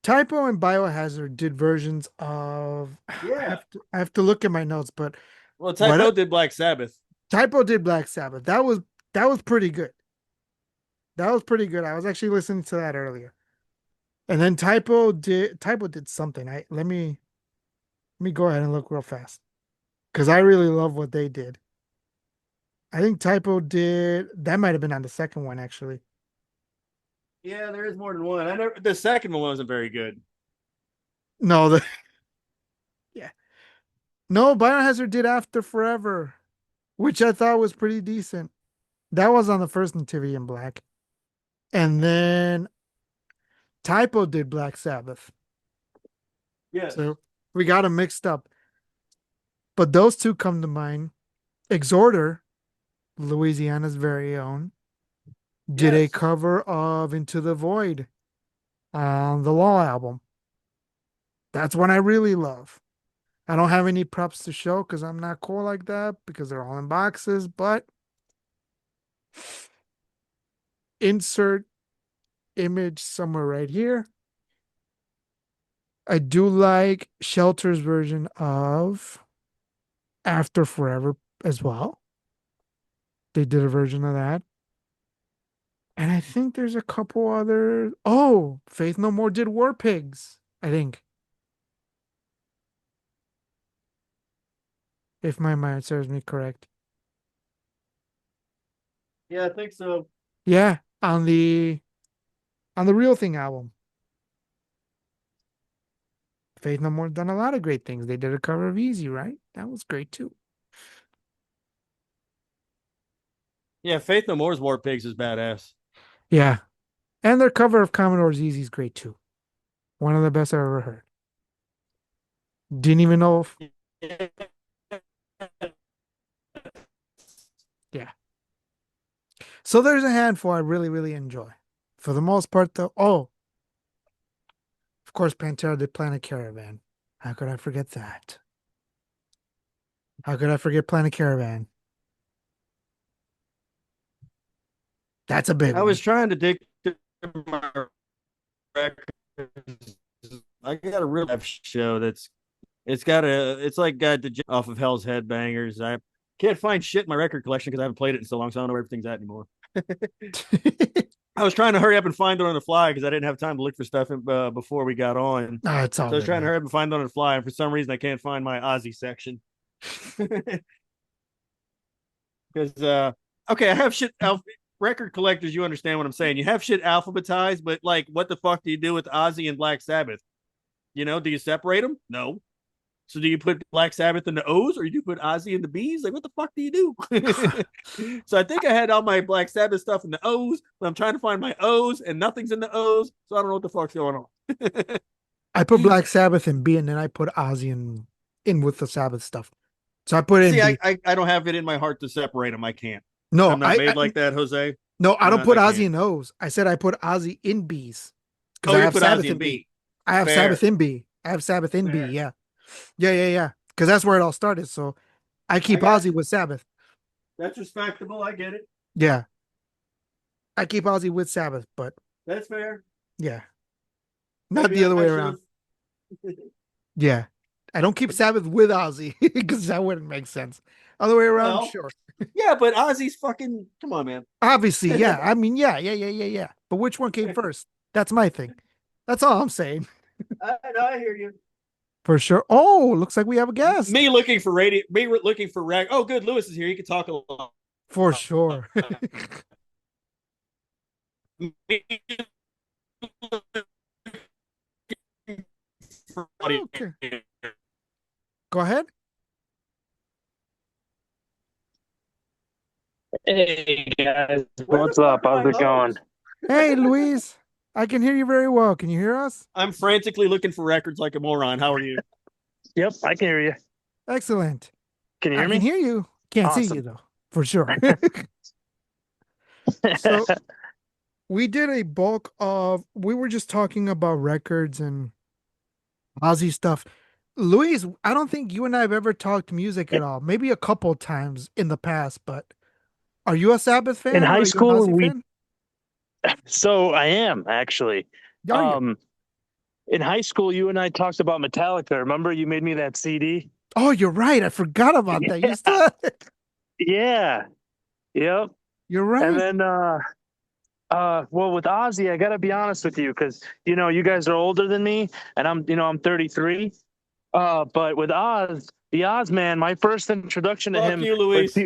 Typo and Biohazard did versions of. Yeah. I have to look at my notes, but Well, Typo what did Black Sabbath. Typo did Black Sabbath. That was pretty good. That was pretty good. I was actually listening to that earlier. And then Typo did something. I let me go ahead and look real fast because I really love what they did. I think Typo did that might have been on the second one actually. Yeah, there is more than one. I never. The second one wasn't very good. No, the yeah. No, Biohazard did After Forever, which I thought was pretty decent. That was on the first Nativity in Black. And then Typo did Black Sabbath. Yes. So we got them mixed up. But those two come to mind. Exhorter, Louisiana's very own, did a Yes. cover of Into the Void on the Law album. That's one I really love. I don't have any props to show because I'm not cool like that because they're all in boxes, but insert image somewhere right here. I do like Shelter's version of After Forever as well. They did a version of that. And I think there's a couple other. Oh, Faith No More did War Pigs, I think, if my mind serves me correct. Yeah, I think so. Yeah, on the Real Thing album. Faith No More done a lot of great things. They did a cover of Easy, right? That was great too. Yeah, Faith No More's War Pigs is badass. Yeah. And their cover of Commodore's Easy is great too. One of the best I've ever heard. Didn't even know if, yeah. So there's a handful I really, really enjoy. For the most part, though, oh, of course, Pantera did Planet Caravan. How could I forget that? How could I forget Planet Caravan? That's a big I was one. trying to dig through my records. I got a real show it's like got the off of Hell's Headbangers. I can't find shit in my record collection because I haven't played it in so long, so I don't know where everything's at anymore. I was trying to hurry up and find it on the fly because I didn't have time to look for stuff before we got on. Ah, it's all So I was good, trying to man. hurry up and find it on the fly, and for some reason I can't find my Ozzy section. Because okay, I have shit record collectors. You understand what I'm saying? You have shit alphabetized, but like, what the fuck do you do with Ozzy and Black Sabbath? You know, do you separate them? No. So do you put Black Sabbath in the O's or do you put Ozzy in the B's? Like, what the fuck do you do? So I think I had all my Black Sabbath stuff in the O's, but I'm trying to find my O's and nothing's in the O's. So I don't know what the fuck's going on. I put Black Sabbath in B, and then I put Ozzy in with the Sabbath stuff. So I put it in See, B. I don't have it in my heart to separate them. I can't. No, I'm not made like that, Jose. no, I don't Not, put I Ozzy can't. in O's. I said I put Ozzy in B's because Oh, I you have put Sabbath Ozzy in in B. B. I have Sabbath Fair. in B. I have Sabbath in B. Fair. Yeah, yeah, yeah, yeah. Because that's where it all started. So I I keep got Ozzy you. with Sabbath. That's respectable. I get it. Yeah, I keep Ozzy with Sabbath, but That's fair. yeah, not Maybe the other I way should around. have. Yeah, I don't keep Sabbath with Ozzy because that wouldn't make sense. Other way around, Well, sure. yeah, but Ozzy's fucking. Come on, man. Obviously, I, yeah. I mean, yeah, yeah, yeah, yeah, yeah. But which one came first? That's my thing. That's all I'm saying. I hear you. For sure. Oh, looks like we have a guest. Me looking for radio. Me looking for rag. Oh, good. Lewis is here. He can talk a lot. For sure. Me for audio. Okay. Go ahead. Hey guys, Where the what's up? fuck are How's my it going? O's? Hey, Luis. I can hear you very well. Can you hear us? I'm frantically looking for records like a moron. How are you? Yep, I can hear you. Excellent. Can you I hear can me? hear you. Can't see you Awesome. though, for sure. So we did a bulk of, we were just talking about records and Ozzy stuff. Luis, I don't think you and I have ever talked music at all. Maybe a couple times in the past, but are you a Sabbath In fan or high are you an school, Ozzy we fan? so I am actually. Are you? Um, in high school, you and I talked about Metallica. Remember, you made me that CD? Oh, you're right. I forgot about that. You still Yeah, yep. You're And right. then, well, with Ozzy, I gotta be honest with you, because you guys are older than me, and I'm 33. But with the Oz man, my first introduction to Fuck him you, was Luis.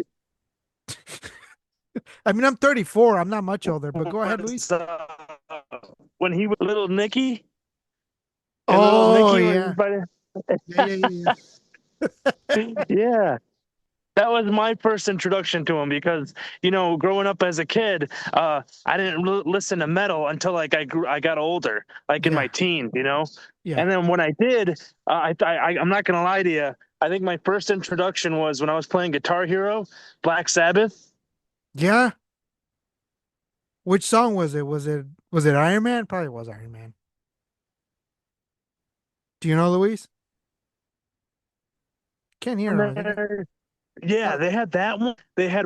I mean, I'm 34. I'm not much older, but go ahead, Luis. was when he was Little Nicky and Little Oh, Nicky when yeah. everybody, Yeah, yeah, yeah, yeah, that was my first introduction to him because growing up as a kid, I didn't listen to metal until like I got older, like in yeah. my teens, Yeah. and then when I did, I'm not gonna lie to you. I think my first introduction was when I was playing Guitar Hero, Black Sabbath. Yeah. Which song was it? Was it Iron Man? Probably was Iron Man. Do you know, Luis? Can't hear him. I think. Yeah, they had that one. They had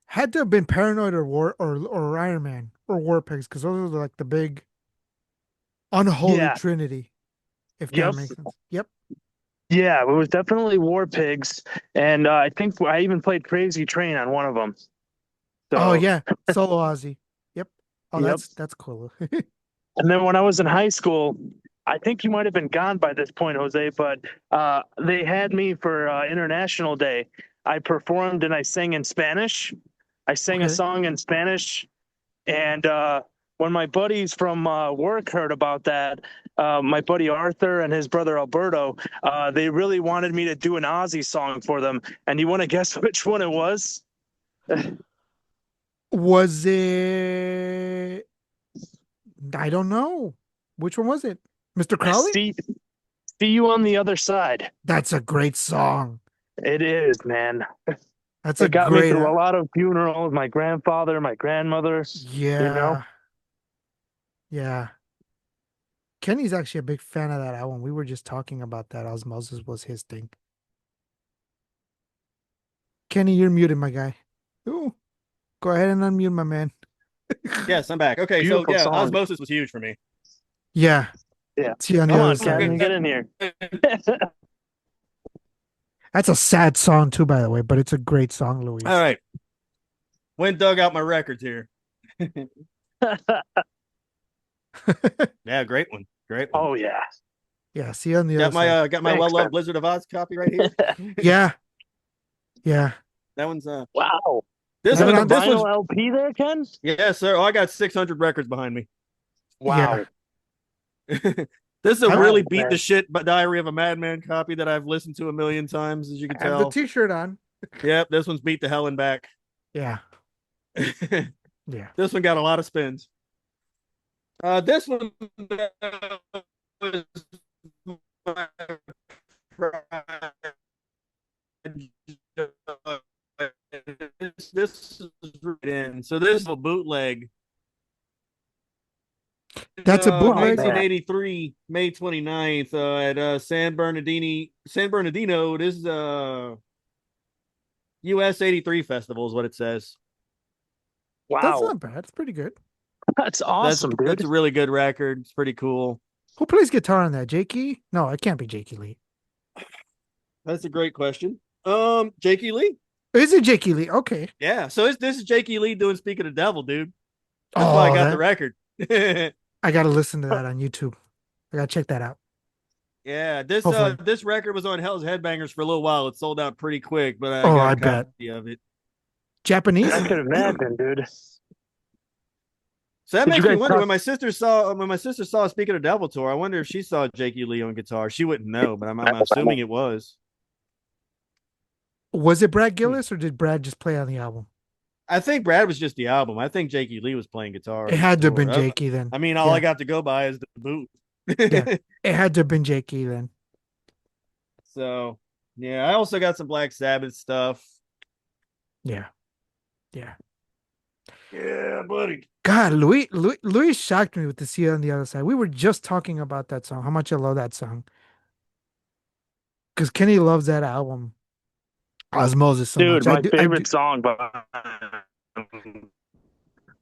Had to have been Paranoid or Iron Man or War Pigs because those are like the big unholy yeah, trinity, if that yep. makes sense. Yep. Yeah, it was definitely War Pigs, and I think I even played Crazy Train on one of them. Oh So, yeah, Solo Ozzy. Yep. Oh, yep. that's cool. And then when I was in high school, I think you might have been gone by this point, Jose, but they had me for International Day. I performed and I sang in Spanish. I sang a Okay. song in Spanish, and when my buddies from work heard about that, my buddy Arthur and his brother Alberto, they really wanted me to do an Ozzy song for them. And you want to guess which one it was? Was it? I don't know. Which one was it? Mr. Crowley? See, see you on the other side. That's a great song. It is, man. That's a It got me great. through a lot of funerals. My grandfather, my grandmother. You know, Yeah. Yeah. Kenny's actually a big fan of that album. We were just talking about that. Osmosis was his thing. Kenny, you're muted, my guy. Ooh, go ahead and unmute my man. Yes, I'm back. Okay, so beautiful yeah, song. Osmosis was huge for me. Yeah. Yeah, See you on the come other on, side. Ken, Yeah. get in here. That's a sad song too, by the way, but it's a great song, All Luis. right, went dug out my records here. Yeah, great one, great one. Oh yeah. Yeah, see you on the other side. Got my well Thanks, loved man. Blizzard of Oz copy right here. Yeah, yeah. That one's Wow. this Is Have it that the one on. this one's vinyl LP there, Ken? yeah, sir. Oh, I got 600 records behind me. Yeah. Wow. This is a Have, really Wow, beat the man. shit but Diary of a Madman copy that I've listened to a million times, as you can have the tell. t-shirt on. Yep, this one's beat the hell and back. Yeah, This yeah. one got a lot of spins. This one was my pride. This is in. So this is a bootleg. That's a Oh bootleg. man. 1983, May 29th, at San Bernardino. This is US 83 festival is what it says. That's Wow. not bad. It's pretty good. That's That's awesome, that's dude. a really good record. It's pretty cool. Who plays guitar on that? Jakey? No, it can't be Jakey Lee. That's a great question. Jakey Lee. Is it Jakey Lee? Okay. Yeah. So this is Jakey Lee doing "Speak of the Devil," dude. That's why I Oh, got the that record. I gotta listen to that on YouTube. I gotta check that out. Yeah, Hopefully. this record was on Hell's Headbangers for a little while. It sold out pretty quick, but I Oh, got I a bet. copy of it. I Japanese? could imagine, dude. So that Did you makes me guys wonder talk? when my sister saw Speaking of Devil tour. I wonder if she saw Jakey Lee on guitar. She wouldn't know, but I'm assuming it was. Was it Brad Gillis or did Brad just play on the album? I think Brad was just the album. I think Jakey Lee was playing guitar It on the had to have tour. been Jakey then. I mean, all I Yeah. got to go by is the boot. Yeah. It had to have been Jakey then. So yeah, I also got some Black Sabbath stuff. Yeah. Yeah. Yeah, buddy. God, Louis shocked me with the See on the Other Side. We were just talking about that song, how much I love that song. Because Kenny loves that album, Osmosis, so Dude, much. I my do, I do. favorite song, but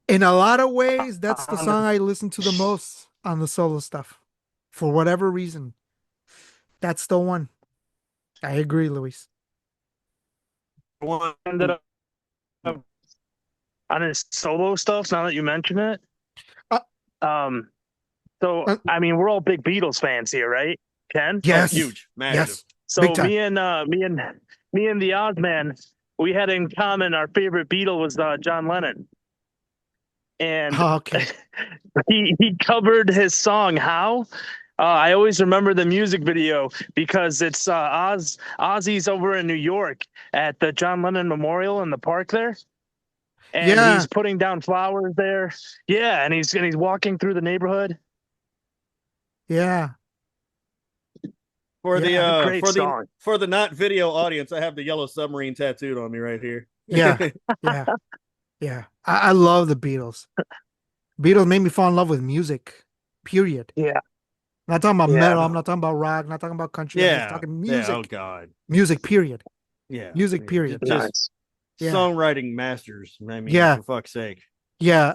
In a lot of ways, that's the song I listen to the most on the solo stuff. For whatever reason. That's the one. I agree, Luis. One, ended up on his solo stuff. Now that you mention it, Uh, um, so uh, I mean, we're all big Beatles fans here, right? Ken? oh, yes. huge, massive. Yes. Big So time. me and the Ozman, we had in common our favorite Beatle was John Lennon, and Oh, okay. he covered his song "How." I always remember the music video because it's Ozzy's over in New York at the John Lennon Memorial in the park there, and Yeah. he's putting down flowers there. Yeah, and he's walking through the neighborhood. Yeah. For Yeah. Great song. for the not video audience, I have the Yellow Submarine tattooed on me right here. Yeah, yeah, yeah. I love the Beatles. Beatles made me fall in love with music. Period. Yeah, Not talking about yeah, metal. I'm not talking about rock. Not talking about country. I'm just Yeah, talking yeah. Oh music. God. Music. Period. Yeah, Music. yeah. Period. Just nice. Yeah. songwriting masters. I mean, Yeah. for fuck's sake. Yeah.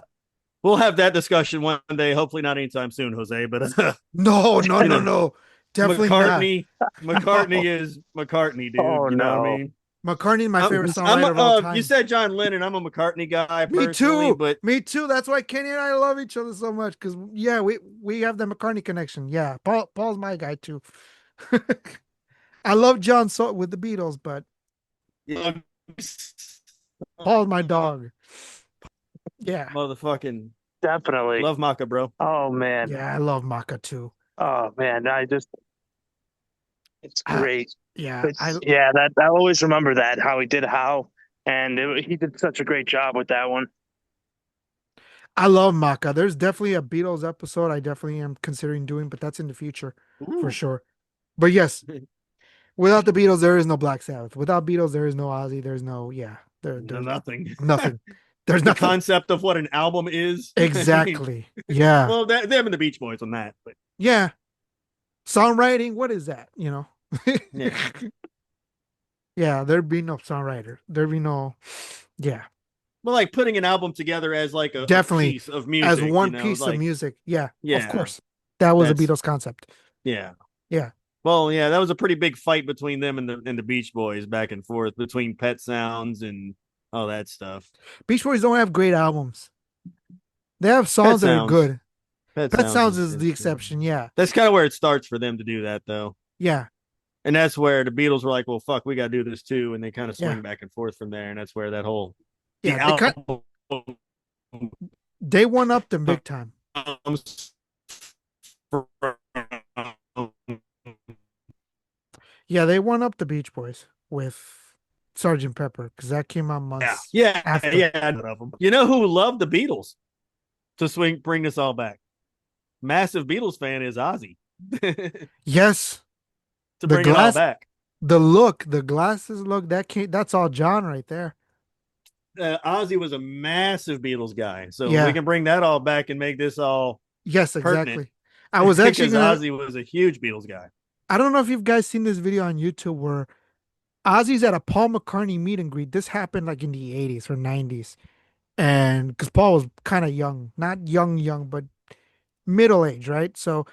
We'll have that discussion one day. Hopefully, not anytime soon, Jose. But No. No. you No. know, No. Definitely not. McCartney, McCartney No. is McCartney, dude. Oh You know what I no. mean? McCartney, my favorite I'm songwriter of all you time. said John Lennon. I'm a McCartney guy Me personally, too. but Me too. That's why Kenny and I love each other so much. Cause yeah, we have the McCartney connection. Yeah. Paul's my guy too. I love John so with the Beatles, but you know, Paul's my dog. Yeah. motherfucking Definitely. love Maka, bro. Oh man. Yeah, I love Maka too. Oh man. It's I, great. yeah, It's yeah. That I always remember that how he did how, and he did such a great job with that one. I love Maka. There's definitely a Beatles episode I definitely am considering doing, but that's in the future for Ooh. sure. But yes, without the Beatles, there is no Black Sabbath. Without Beatles, there is no Ozzy. There's no, yeah, there's Nothing. nothing. There's The nothing. concept of what an album is. I mean, Exactly. Yeah. well, them and the Beach Boys on that, but Yeah. Songwriting, what is that? You know? yeah. Yeah, there'd be no songwriter. There'd be no, yeah, Well, like putting an album together as like a definitely piece of as music, one piece of like music. Yeah, of yeah, course. That was a that's Beatles concept. yeah. Yeah. Well, yeah, that was a pretty big fight between them and the Beach Boys back and forth between Pet Sounds and all that stuff. Beach Boys don't have great albums. They have Pet songs that are Sounds, good. Pet Pet Sounds Sounds is the good. exception. Yeah. That's kind of where it starts for them to do that, though. Yeah. And that's where the Beatles were like, "Well, fuck, we got to do this too," and they kind of Yeah. swing back and forth from there. And that's where that whole the Yeah. They one up them big time. albums from. Yeah, they one up the Beach Boys with Sergeant Pepper because that came out Yeah, months yeah, after. yeah. You know who loved the Beatles to bring this all back? Massive Beatles fan is Ozzy. Yes. To The bring it all glass, back. the look, the glasses look, that's all John right there. Ozzy was a massive Beatles guy, so we Yeah. can bring that all back and make this all Yes, pertinent exactly. I was actually because gonna Ozzy was a huge Beatles guy. I don't know if you've guys seen this video on YouTube where Ozzy's at a Paul McCartney meet and greet. This happened like in the 80s or 90s. And because Paul was kind of young, not young, but middle age, right? So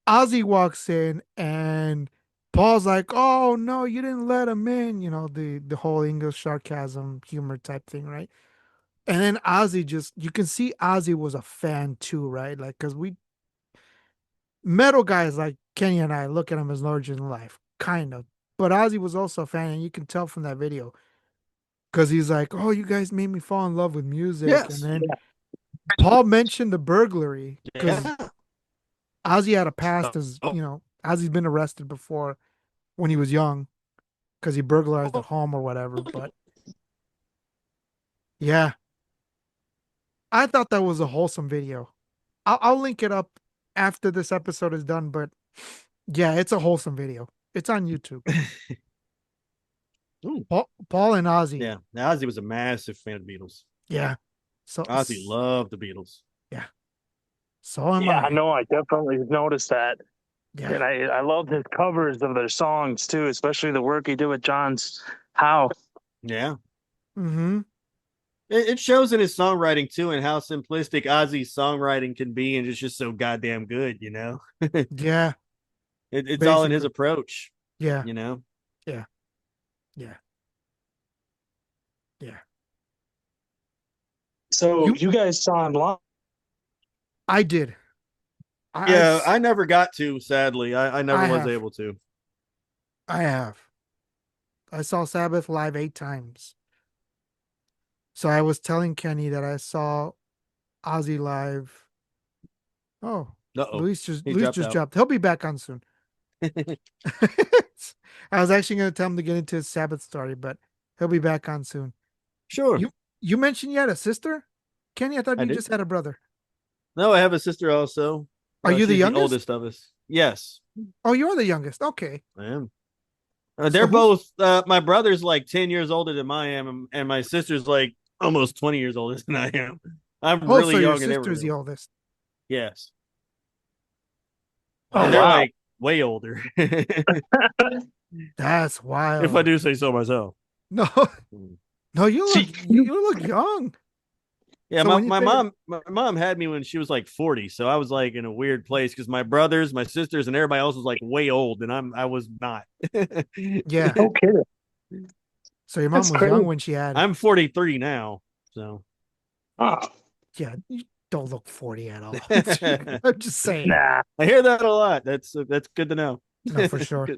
Ozzy walks in and Paul's like, "Oh no, you didn't let him in," the whole English sarcasm humor type thing, right? And then Ozzy just you can see Ozzy was a fan too, right? Like because we metal guys like Kenny and I look at him as larger than life, kind of. But Ozzy was also a fan, and you can tell from that video because he's like, "Oh, you guys made me fall in love with music," and Yes. then Paul mentioned the burglary because Yeah. Ozzy had a past as Oh. Ozzy's been arrested before when he was young because he burglarized a home or whatever. But yeah, I thought that was a wholesome video. I'll link it up after this episode is done. But yeah, it's a wholesome video. It's on YouTube. Ooh. Paul and Ozzy. Yeah. Now, Ozzy was a massive fan of the Beatles. Yeah. So Ozzy loved the Beatles. yeah. So am Yeah, I. no, I definitely noticed that. Yeah. And I love his covers of their songs too, especially the work he did with John's How. Yeah. Mm-hmm. It shows in his songwriting too, and how simplistic Ozzy's songwriting can be, and it's just so goddamn good, Yeah. it's all in his Basically. approach, Yeah. you know. Yeah. Yeah. Yeah. So You you guys saw him live. I did. I Yeah, I've I never got to. Sadly, I never I was have. able to. I have. I saw Sabbath live 8 times. So I was telling Kenny that I saw Ozzy live. Oh, Uh oh, he Luis dropped just out. dropped. He'll be back on soon. I was actually going to tell him to get into his Sabbath story, but he'll be back on soon. Sure, You mentioned you had a sister, Kenny. I thought I you did. just had a brother. No, I have a sister also. Are you the She's the youngest? oldest of us. Yes, Oh, you're the youngest. Okay. I am. They're So who's both my brother's like 10 years older than I am, and my sister's like almost 20 years older than I am. I'm oh, really so your young and they were sister's the really, oldest. yes. Oh And they're Wow. wow. like way older. If That's I wild. do say so myself. No, Mm. no, you look See, you look young. Yeah, So my, when you my say mom my mom had me when she was like 40, so I was like in a weird place because my brothers, my sisters, and everybody else was like way old, and I was not. yeah, no kidding. so your mom That's was crazy. young when she had. I'm 43 now, so Oh, Yeah, you don't look 40 at all. I I'm just saying. nah. hear that a lot. That's good to know. No, for sure.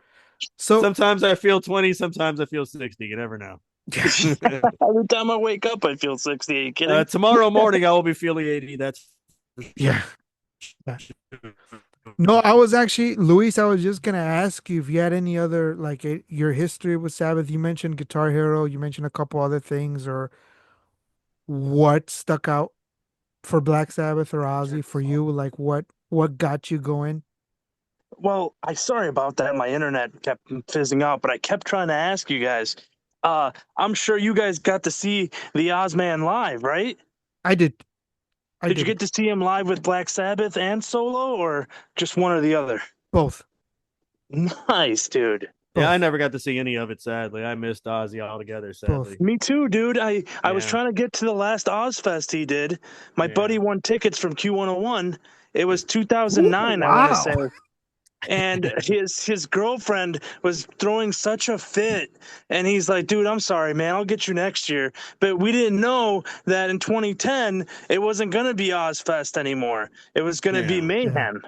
So Sometimes I feel 20, sometimes I feel 60. You never know. Every time I wake up, I feel 60. Are you kidding? Tomorrow morning I will be feeling 80. That's for yeah. Yeah. No, I was actually Luis. I was just gonna ask you if you had any other like your history with Sabbath. You mentioned Guitar Hero. You mentioned a couple other things, or what stuck out for Black Sabbath or Ozzy for you? Like what got you going? Well, I sorry about that. My internet kept fizzing out, but I kept trying to ask you guys. I'm sure you guys got to see the Ozman live, right? I did. I Did you did get to see him live with Black Sabbath and solo, or just one or the other? both. Nice, dude. Yeah, I Both. never got to see any of it, sadly. I missed Ozzy altogether, Both. sadly. Me too, dude. I was Yeah, trying to get to the last Ozfest he did. My yeah, buddy won tickets from Q101. It was Ooh, 2009, I want to say. wow. And his girlfriend was throwing such a fit, and he's like, dude, I'm sorry, man, I'll get you next year. But we didn't know that in 2010 it wasn't going to be Ozfest anymore. It was going to be yeah, Yeah. Mayhem.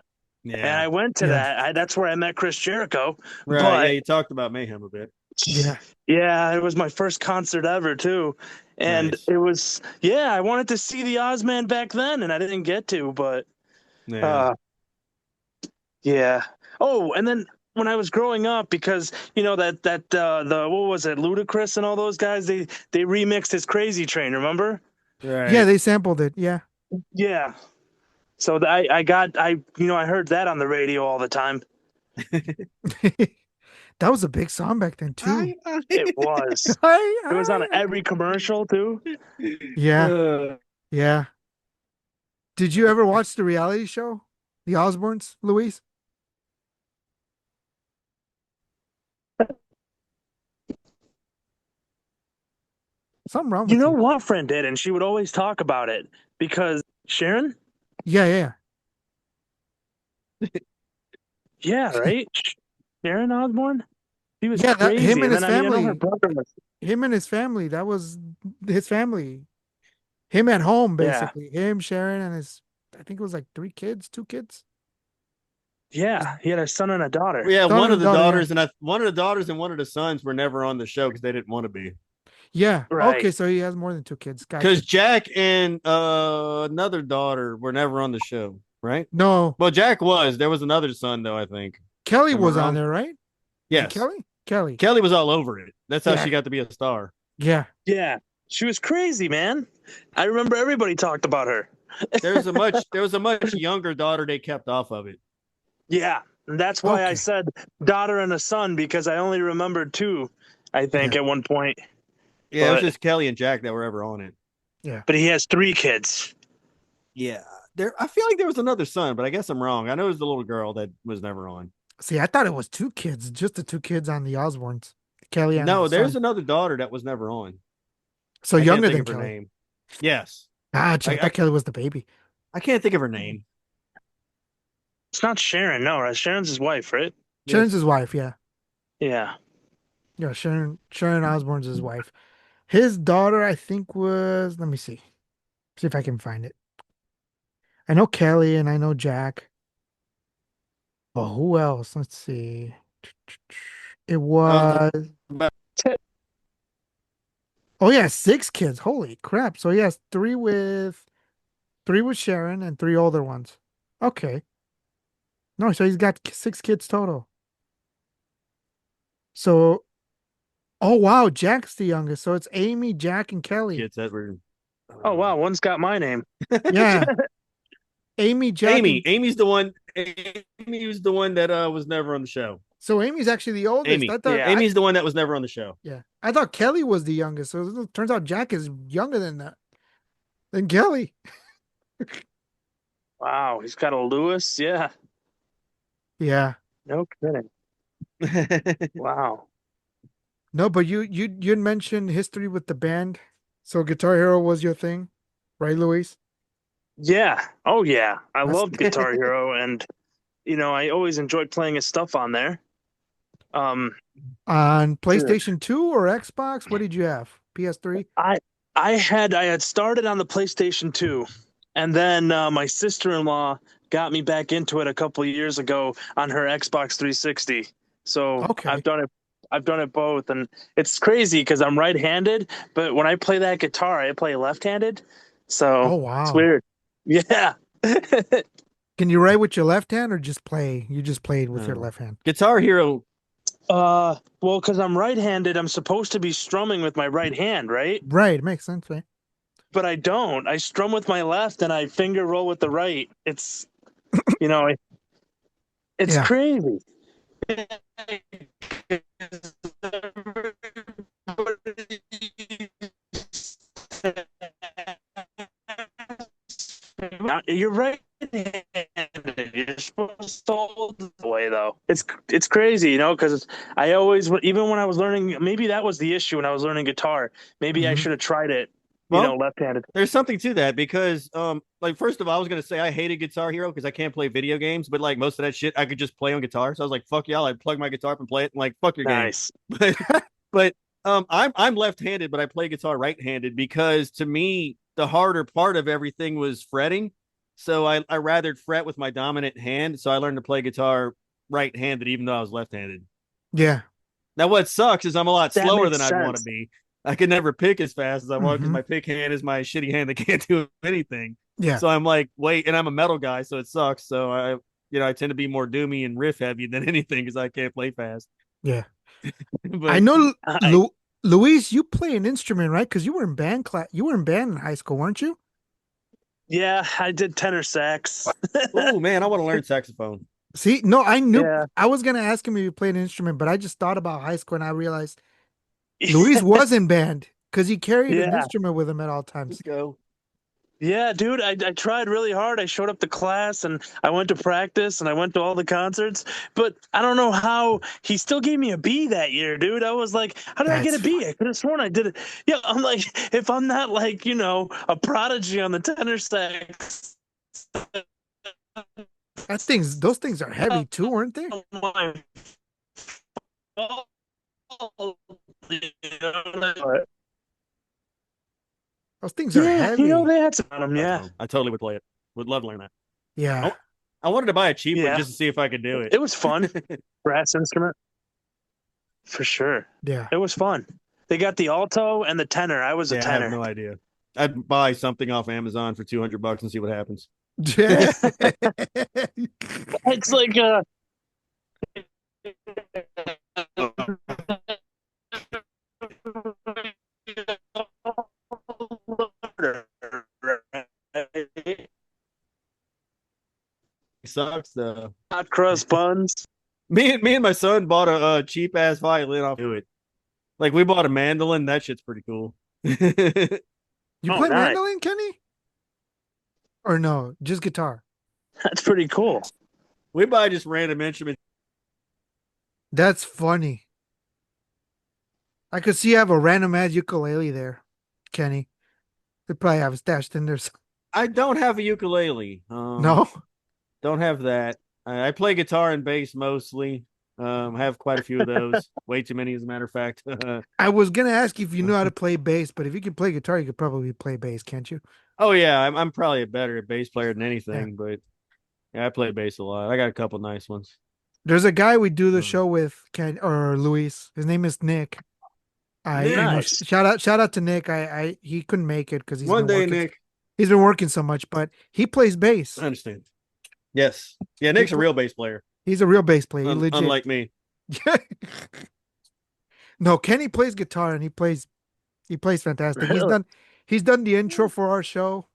And yeah. I went to Yeah. that. That's where I met Chris Jericho. Right. Yeah, But you talked about Mayhem a bit. Yeah. yeah, it was my first concert ever too. And Nice. it was, yeah, I wanted to see the Ozman back then, and I didn't get to, but Yeah. uh yeah. Oh, and then when I was growing up, because you know that the what was it, Ludacris and all those guys, they remixed his Crazy Train. Remember? Yeah, Right. they sampled it. Yeah. Yeah. So I heard that on the radio all the time. That was a big song back then too. It was. Hi, It was on hi, every hi. commercial too. Yeah. Uh, Yeah. Did you ever watch the reality show? The Osbournes, Luis? Something wrong You with know you. what, friend did, and she would always talk about it because Sharon. Yeah, yeah. Yeah, right. Sharon Osbourne. He was Yeah, that him crazy, and and his then I know her family. brother was. Him and his family. That was his family. Him at home, Yeah, basically. Him, Sharon, and his I think it was like three kids, two kids. His yeah. He had a son and a daughter. yeah, son one and of a the daughter, yeah. daughters one of the daughters and one of the sons were never on the show because they didn't want to be. Yeah. Right. Okay, so he has more than two kids. Because Gotcha. Jack and another daughter were never on the show, right? No, Well, Jack was. There was another son though, I think. Kelly Am I was on wrong? there, right? Was it Yes. Kelly? Kelly. Kelly was all over it. That's how Yeah. she got to be a star. Yeah. Yeah, she was crazy, man. I remember everybody talked about her. There was a much younger daughter they kept off of it. Yeah, and that's why I Okay. said daughter and a son because I only remembered two, I think, Yeah. at one point. Yeah, it was But just Kelly and Jack that were ever on it. Yeah. but he has three kids. Yeah. There I feel like there was another son, but I guess I'm wrong. I know it was the little girl that was never on. See, I thought it was two kids, just the two kids on the Osbournes, Kelly and the No, there's son. another daughter that was never on. So I can't younger think than of her Kelly. name. Yes. Gotcha. I I thought Kelly was the baby. I can't think of her name. It's not Sharon, no, right? Sharon's his wife, right? Sharon's Yes. his wife, yeah. Yeah. Yeah, Sharon Osbourne's his wife. His daughter, I think, was let me see if I can find it. I know Kelly and I know Jack, but who else? Let's see. It Uh, was but oh yeah, six kids. Holy crap. So yes, three with Sharon and three older ones. Okay. No, so he's got six kids total. So oh wow, Jack's the youngest. So it's Amy, Jack, and Kelly. kids that were Oh wow, one's got my name. Yeah. Amy, Jack, Amy. and Amy was the one that was never on the show. So Amy's actually the oldest. Amy. I thought Yeah. I Amy's the one that was never on the show. yeah. I thought Kelly was the youngest. So it turns out Jack is younger than that. Than Kelly. Wow. He's got a Lewis. Yeah. Yeah. No kidding. Wow. No, but you'd mentioned history with the band. So Guitar Hero was your thing, right, Luis? Yeah. Oh yeah. I That's loved Guitar Hero, and I always enjoyed playing his stuff on there. Um, on sure. PlayStation 2 or Xbox. What did you have? PS3? I I had started on the PlayStation 2, and then my sister-in-law got me back into it a couple of years ago on her Xbox 360. So Okay. I've done it both, and it's crazy because I'm right-handed, but when I play that guitar, I play left-handed. So Oh it's wow. weird. Yeah. Can you write with your left hand or just play? You just played with your Oh. left hand. Guitar Hero. Well, because I'm right-handed, I'm supposed to be strumming with my right hand, right? Right, it makes sense, right? But I don't. I strum with my left and I finger roll with the right. You know, it's Yeah. crazy. You're right. You're supposed to hold it the way though. It's crazy, because I always, even when I was learning, maybe that was the issue when I was learning guitar. Maybe I Hmm. should have tried it, Well, left-handed. there's something to that because like first of all, I was gonna say I hated Guitar Hero because I can't play video games, but like most of that shit I could just play on guitar. So I was like, fuck y'all, I'd plug my guitar up and play it and like fuck your game. Nice. But but I'm left-handed, but I play guitar right-handed because to me the harder part of everything was fretting. So I rather fret with my dominant hand. So I learned to play guitar right-handed, even though I was left-handed. Yeah. Now what sucks is I'm a lot That slower makes than I'd want to sense. be. I can never pick as fast as I want because Hmm. my pick hand is my shitty hand that can't do anything. Yeah. So I'm like, wait, and I'm a metal guy, so it sucks. So I tend to be more doomy and riff heavy than anything because I can't play fast. Yeah. I But know I, Lu Luis, you play an instrument, right? Because you were in band class. You were in band in high school, weren't you? yeah, I did tenor sax. oh man, I want to learn saxophone. See, no, I knew Yeah. I was gonna ask him if you played an instrument, but I just thought about high school and I realized Luis was in band because he carried an Yeah. instrument with him at all times. Let's go. Yeah, dude, I tried really hard. I showed up to class and I went to practice and I went to all the concerts, but I don't know how he still gave me a B that year, dude. I was like, how did I get That's a B? I could have sworn I did it. Yeah, I'm like, if I'm not like, a prodigy on the tenor sax, those things are heavy too, weren't they? my fault, But, Those things are yeah, heavy. they had some on them, yeah. Saxophone. I totally would play it. Would love to learn that. Yeah. I, I wanted to buy a cheap one Yeah. just to see if I could do It was fun. it. Brass instrument. For sure. Yeah. It was fun. They got the alto and the tenor. I was a yeah, I have tenor. no idea. I'd buy something off Amazon for $200 and see what happens. Yeah. It's like Sucks though. hot crust buns. Me and my son bought a cheap ass violin off do it. Like we bought a mandolin. That shit's pretty cool. You Oh, play nice. mandolin, Kenny? Or no, just guitar? That's pretty cool. we buy just random instruments. That's funny. I could see you have a random ass ukulele there, Kenny. They probably have it stashed in there. I don't have a ukulele. No? Don't have that. I play guitar and bass mostly. Have quite a few of those. Way too many, as a matter of fact. I was gonna ask you if you knew how to play bass, but if you can play guitar, you could probably play bass, can't you? oh yeah, I'm probably a better bass player than Yeah. anything, but yeah, I play bass a lot. I got a couple nice ones. There's a guy we do the Um, show with, Ken or Luis. His name is Nick. Nick, Nice. Shout out to Nick. He couldn't make it because one day, Nick. he's been working so much, but he plays bass. I understand. Yes, yeah, He Nick's a pl- real bass player, he's a real bass player. He legit. unlike me. No, Kenny plays guitar and he plays fantastic. Really? He's done the intro for our show.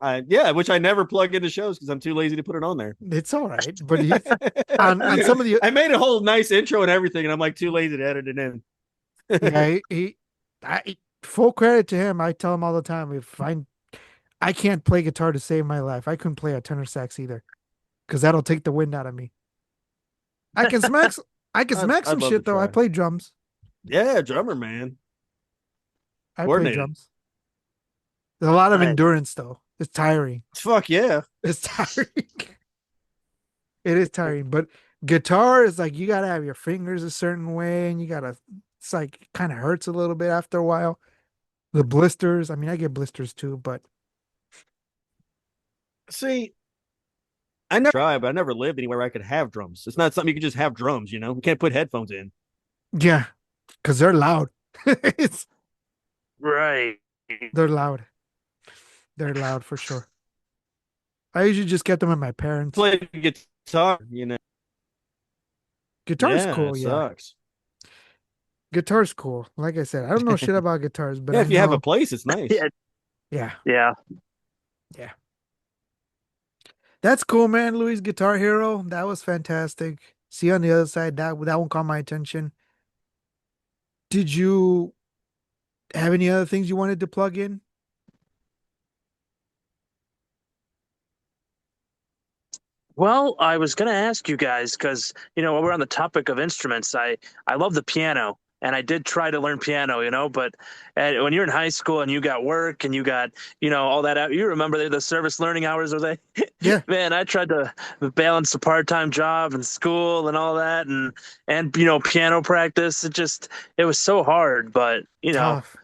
Yeah, which I never plug into shows because I'm too lazy to put it on there. It's all right, but he's on some of the I made a whole nice intro and everything, and I'm like too lazy to edit it in. yeah full credit to him. I tell him all the time if I can't play guitar to save my life. I couldn't play a tenor sax either because that'll take the wind out of me. I can smack I can I'd, smack some I'd love to shit though. I try. play drums. Yeah, drummer man, I play coordinated. drums. There's a lot of Nice. endurance though. It's tiring. Fuck yeah. It's tiring. It is tiring, but guitar is like you gotta have your fingers a certain way, and you gotta. It's like it kind of hurts a little bit after a while. The blisters. I mean, I get blisters too, but See, I never tried, but I never lived anywhere where I could have drums. It's not something you can just have drums. You can't put headphones in. yeah, because they're loud. it's Right. they're loud. They're loud for sure. I usually just get them at my parents. Play guitar. Guitar's Yeah, cool, it yeah. sucks. Guitar's cool. Like I said, I don't know shit about guitars, but Yeah, I if you have a know. place, it's nice. Yeah. Yeah, Yeah. yeah. That's cool, man. Louis Guitar Hero. That was fantastic. See on the other side, that one caught my attention. Did you have any other things you wanted to plug in? Well, I was going to ask you guys because, while we're on the topic of instruments, I love the piano and I did try to learn piano, but when you're in high school and you got work and you got, all that out, you remember the service learning hours, were they? Yeah, Man, I tried to balance a part-time job and school and all that and piano practice. It was so hard, but, tough.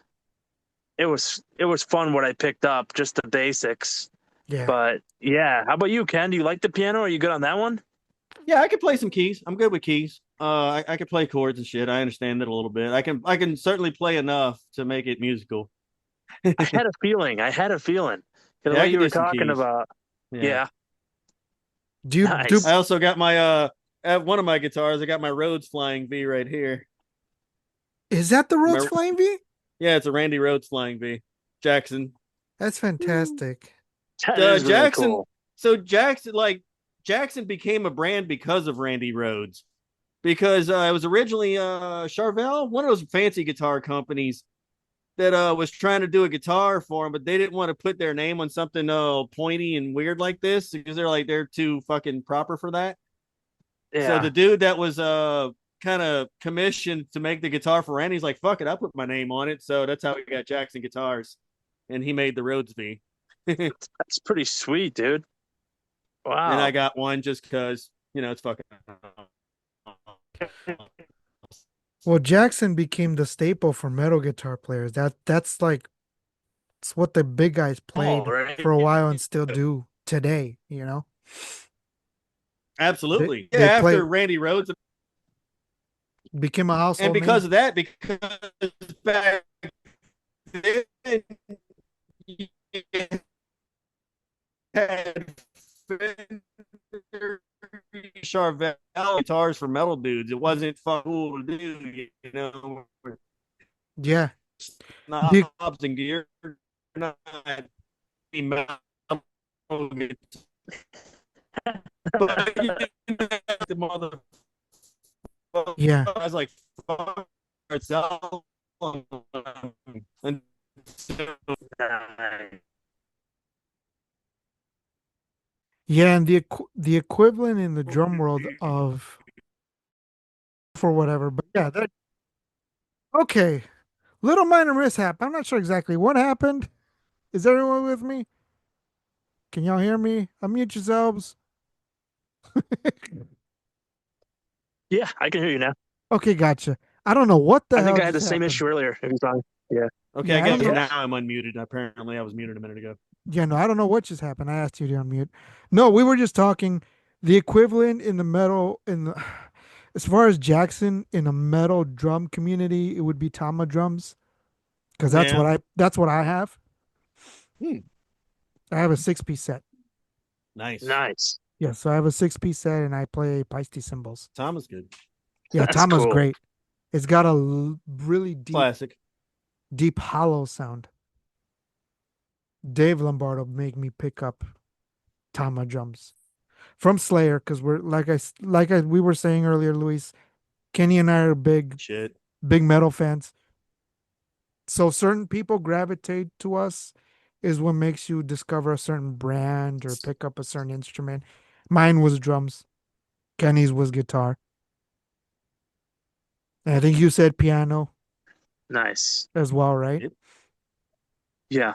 it was fun what I picked up, just the basics. Yeah. But yeah, how about you, Ken? Do you like the piano? Are you good on that one? Yeah, I can play some keys. I'm good with keys. I can play chords and shit. I understand it a little bit. I can certainly play enough to make it musical. I had a feeling. I had a feeling. The Yeah, way I can you were do some talking keys. about. Yeah. Yeah, Do you do I nice. also got my at one of my guitars, I got my Rhodes Flying V right here. is that the Rhodes Remember? Flying V? Yeah, it's a Randy Rhodes Flying V. Jackson. That's fantastic. That is really Jackson. cool. So Jackson became a brand because of Randy Rhodes. Because it was originally Charvel, one of those fancy guitar companies that was trying to do a guitar for him, but they didn't want to put their name on something pointy and weird like this because they're too fucking proper for that. So Yeah, the dude that was kind of commissioned to make the guitar for Randy's like, fuck it, I put my name on it. So that's how he got Jackson Guitars, and he made the Rhodes V. And that's pretty sweet, dude. I Wow. got one just because it's fucking. Well, Jackson became the staple for metal guitar players. That's like it's what the big guys Oh, played right. for a while and still do today, you know? They Absolutely, yeah. they After play Randy Rhodes, became a and household because name. of that, because back then you had Fender Charvel guitars for metal dudes. It wasn't fun cool to do. Yeah. The Knobs and gear, not metal guitars. But the mother yeah. I was like, fuck itself. And Nice. Yeah, and the equivalent in the drum world of for whatever. But yeah, that okay. Little minor mishap. I'm not sure exactly what happened. Is everyone with me? Can y'all hear me? Unmute yourselves. Yeah, I can hear you now. Okay, gotcha. I don't know what the I think hell I had the just same happened. issue earlier. It was on. Yeah. okay, I Yeah, I don't guess know. Yeah. now I'm unmuted. Apparently, I was muted a minute ago. Yeah, no, I don't know what just happened. I asked you to unmute. No, we were just talking the equivalent in the metal in the as far as Jackson in a metal drum community, it would be Tama drums because Yeah. that's what I have. Hmm. I have a 6-piece set. Nice. Nice. Yeah, so I have a 6-piece set and I play Paiste cymbals. Tom is good. Yeah, That's Tama's cool. great. It's got a really Classic. deep hollow sound. Dave Lombardo made me pick up Tama drums from Slayer because we're we were saying earlier, Luis. Kenny and I are Shit. big metal fans. So certain people gravitate to us is what makes you discover a certain brand or pick up a certain instrument. Mine was drums. Kenny's was guitar. And I think you said piano Nice. as well, right? Yep. Yeah.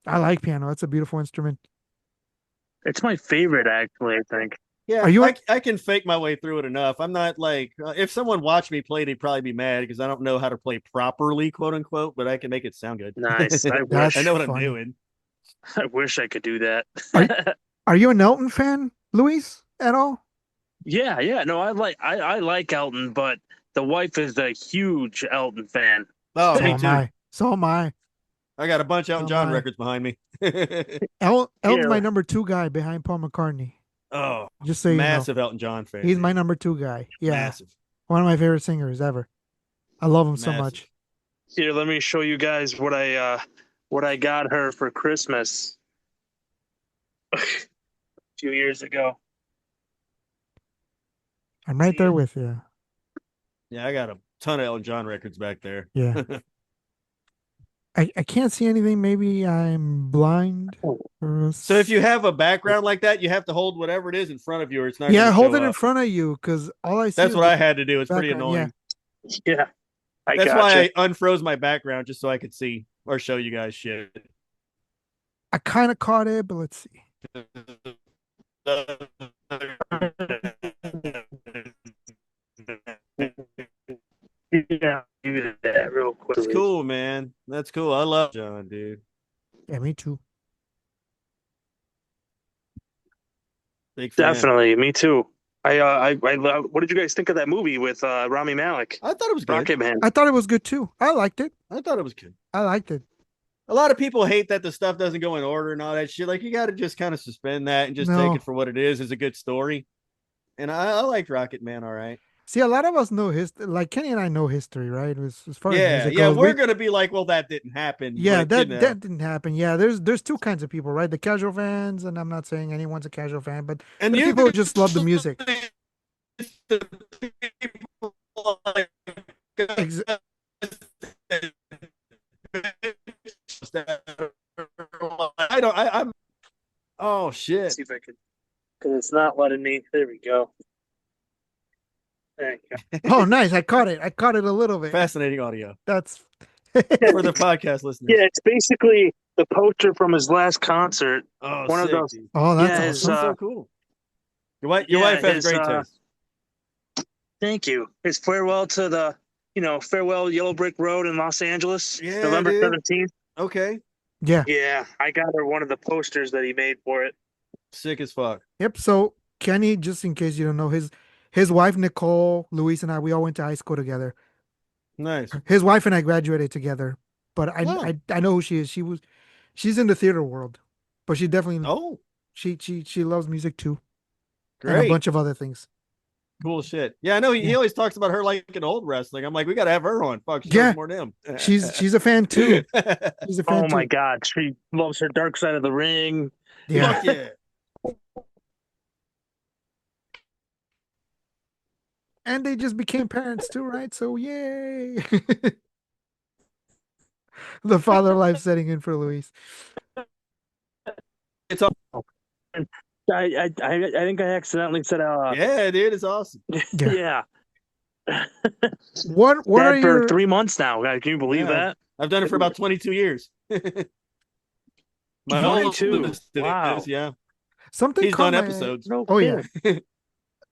I like piano. It's a beautiful instrument. It's my favorite, actually, I think. Are Yeah, you I can fake my way through it enough. I'm not like if someone watched me play, they'd probably be mad because I don't know how to play properly, quote unquote, but I can make it sound good. Nice. I I that's wish. know what I'm funny. doing. I wish I could do that. Are are you an Elton fan, Luis, at all? Yeah, yeah. No, I like Elton, but the wife is a huge Elton fan. Oh, So me am too. I. So am I. I got a bunch of So Elton am John I. records behind me. Elton's my Here, number two guy behind Paul McCartney. Oh, Just so you know. massive Elton John fan, He's my dude. number two guy. Yeah. Massive, One of my favorite singers ever. I love him so massive. much. here, let me show you guys what I got her for Christmas a few years ago. I'm right See there it? with you. Yeah, I got a ton of Elton John records back there. Yeah. I can't see anything. Maybe I'm blind. So if you have a background like that, you have to hold whatever it is in front of you, or it's not going Yeah, to hold show it in up. front of you because all I see That's is what the I had to do. It's pretty background. Yeah. annoying. Yeah, I That's why gotcha. I unfroze my background just so I could see or show you guys shit. I kind of caught it, but let's see. Yeah, do that real That's quickly. cool, man. That's cool. I love John, dude. Yeah, me too. Big fan. Definitely, me too. What did you guys think of that movie with Rami Malek, I thought it was good. Rocket Man? I thought it was good too. I liked it. I thought it was good. I liked it. A lot of people hate that the stuff doesn't go in order and all that shit. Like you got to just kind of suspend that and just take No. it for what it is. It's a good story, and I liked Rocket Man. All right. See, a lot of us know history. Like Kenny and I know history, right? As far as Yeah, music yeah. goes, We're gonna be like, well, that didn't happen, yeah, but you that know. didn't happen. Yeah, there's two kinds of people, right? The casual fans, and I'm not saying anyone's a casual fan, but And the people who usually just love the music. the people like Ex- I don't. I'm. Oh Let's shit! see if I could, because it's not letting me. There we go. There you oh, nice. I caught it. I caught it a little bit. Fascinating audio That's for the podcast Yeah, listeners. it's basically the poster from his last concert. Oh, One of sick, those. dude. oh, that's Yeah, his awesome. That's so cool. Your yeah, wife has his great taste. thank you. His farewell to the, farewell Yellow Brick Road in Los Angeles, Yeah, November dude. 17th. Okay. Yeah. Yeah, I got her one of the posters that he made for it. Sick as fuck. Yep. So Kenny, just in case you don't know, his wife Nicole, Luis, and I, we all went to high school together. Nice. His wife and I graduated together, but Oh. I know who she is. She's in the theater world, but she definitely Oh, she loves music too, and a great. bunch of other things. Cool shit. Yeah, I know he Yeah. always talks about her like an old wrestling. I'm like, we gotta have her on. Fuck, she knows Yeah. more than him. She's a fan too. She's a fan Oh my too. God, she loves her Dark Side of the Ring. Yeah. Fuck yeah. And they just became parents too, right? So yay. The father life setting in for Luis. It's all I think I accidentally said yeah, dude, it's awesome. Yeah. yeah. What are Dad for your 3 months now. Can you believe Yeah, that? I've done it for about 22 years. My 22. oldest Wow. is, yeah. something He's caught done my episodes. No oh yeah. kidding.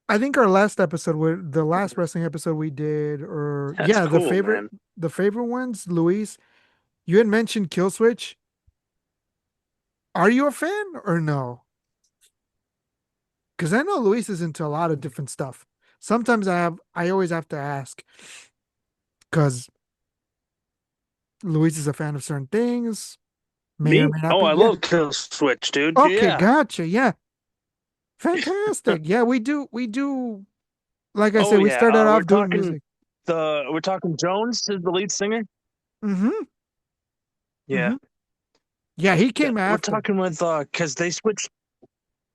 I think our last episode, the last wrestling episode we did, or That's yeah, cool, man. the favorite ones, Luis, you had mentioned Killswitch. Are you a fan or no? Because I know Luis is into a lot of different stuff. Sometimes I always have to ask because Luis is a fan of certain things, may or Me? may not Oh, be. I Yeah. love Kill Switch, dude. Okay, Yeah. gotcha. Yeah. Fantastic. Yeah, we do. Like I Oh said, we yeah. started We're off doing talking music. we're talking Jones is the lead singer. Mm-hmm. Yeah. Mm-hmm. Yeah, he came We're after. talking with because they switched.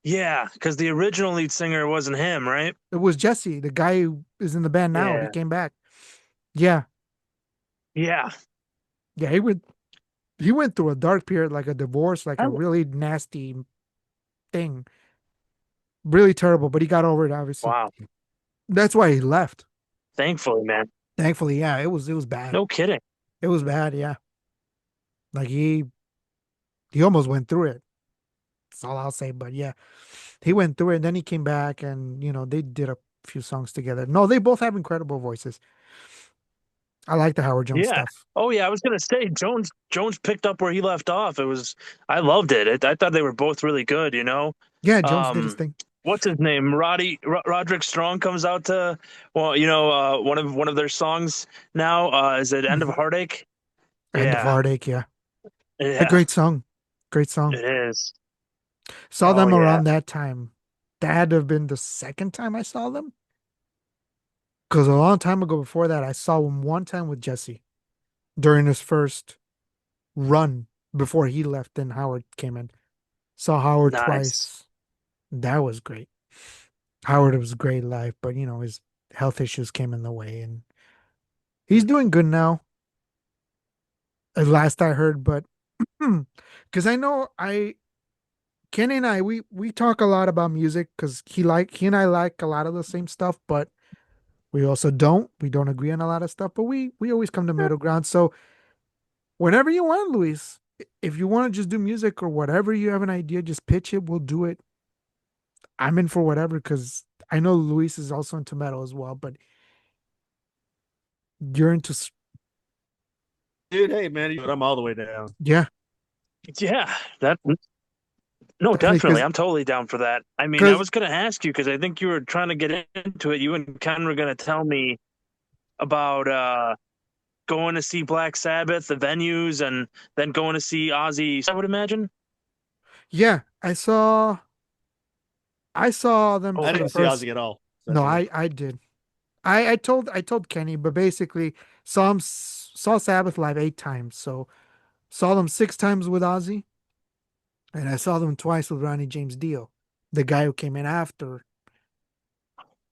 Yeah, because the original lead singer wasn't him, right? It was Jesse, the guy who is in the band now. He Yeah, came back. Yeah, yeah. yeah. He went through a dark period, like a divorce, like I, a really nasty thing, really terrible. But he got over it, obviously. wow. That's why he left. Thankfully, man. Thankfully, yeah. It was bad. No kidding. It was bad. Yeah, like he almost went through it. That's all I'll say. But yeah, he went through it. And then he came back, and they did a few songs together. No, they both have incredible voices. I like the Howard Jones Yeah. stuff. Oh yeah, I was gonna say Jones picked up where he left off. I loved it. I thought they were both really good. Yeah, Jones did his Um, thing. what's his name? Roderick Strong comes out to one of their songs now. Is it End of Mhm. Heartache? End of Yeah, Heartache. Yeah, a yeah, great song. Great song. it is. Saw Oh them yeah, around that time. That had to have been the second time I saw them. Because a long time ago before that, I saw him one time with Jesse during his first run before he left and Howard came in. Saw Howard nice. twice. That was great. Howard was great live, but his health issues came in the way and he's doing good now, at last I heard, but because I know Kenny and I we talk a lot about music because he and I like a lot of the same stuff, but we also don't. We don't agree on a lot of stuff, but we always come to middle ground. So whenever you want, Luis, if you want to just do music or whatever you have an idea, just pitch it. We'll do it. I'm in for whatever because I know Luis is also into metal as well, but you're into Dude, hey man, I'm all the way down. yeah, Yeah, that no, definitely definitely. because I'm totally down for that. I mean, I because was gonna ask you because I think you were trying to get into it. You and Ken were gonna tell me about going to see Black Sabbath, the venues, and then going to see Ozzy. I would imagine. yeah, I saw them Oh, I for the didn't see first. Ozzy at all. No, So I did. I told Kenny, but basically saw Sabbath live 8 times. So saw them 6 times with Ozzy, and I saw them twice with Ronnie James Dio, the guy who came in after.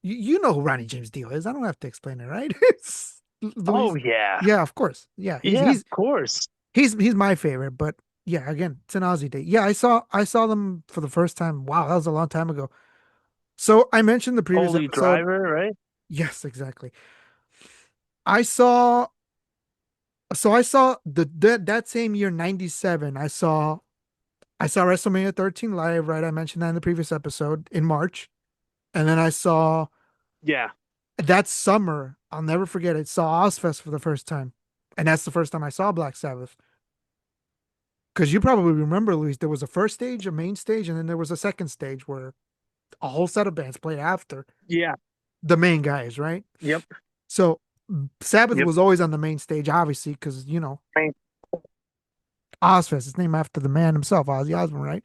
You know who Ronnie James Dio is. I don't have to explain it, right? It's oh Luis. yeah, Yeah, of course. Yeah, he's yeah, of he's course. he's my favorite. But yeah, again, it's an Ozzy day. Yeah, I saw them for the first time. Wow, that was a long time ago. So I mentioned the previous Holy episode. Driver, right? Yes, exactly. I saw I saw that same year, 97. I saw WrestleMania 13 live, right? I mentioned that in the previous episode in March. And then I saw Yeah. that summer, I'll never forget it, saw Ozfest for the first time. And that's the first time I saw Black Sabbath. Because you probably remember, Luis, there was a first stage, a main stage, and then there was a second stage where a whole set of bands played after Yeah. the main guys, right? Yep. So Sabbath Yep. was always on the main stage, obviously, because, Ozfest is named after the man himself, Ozzy Osbourne, right?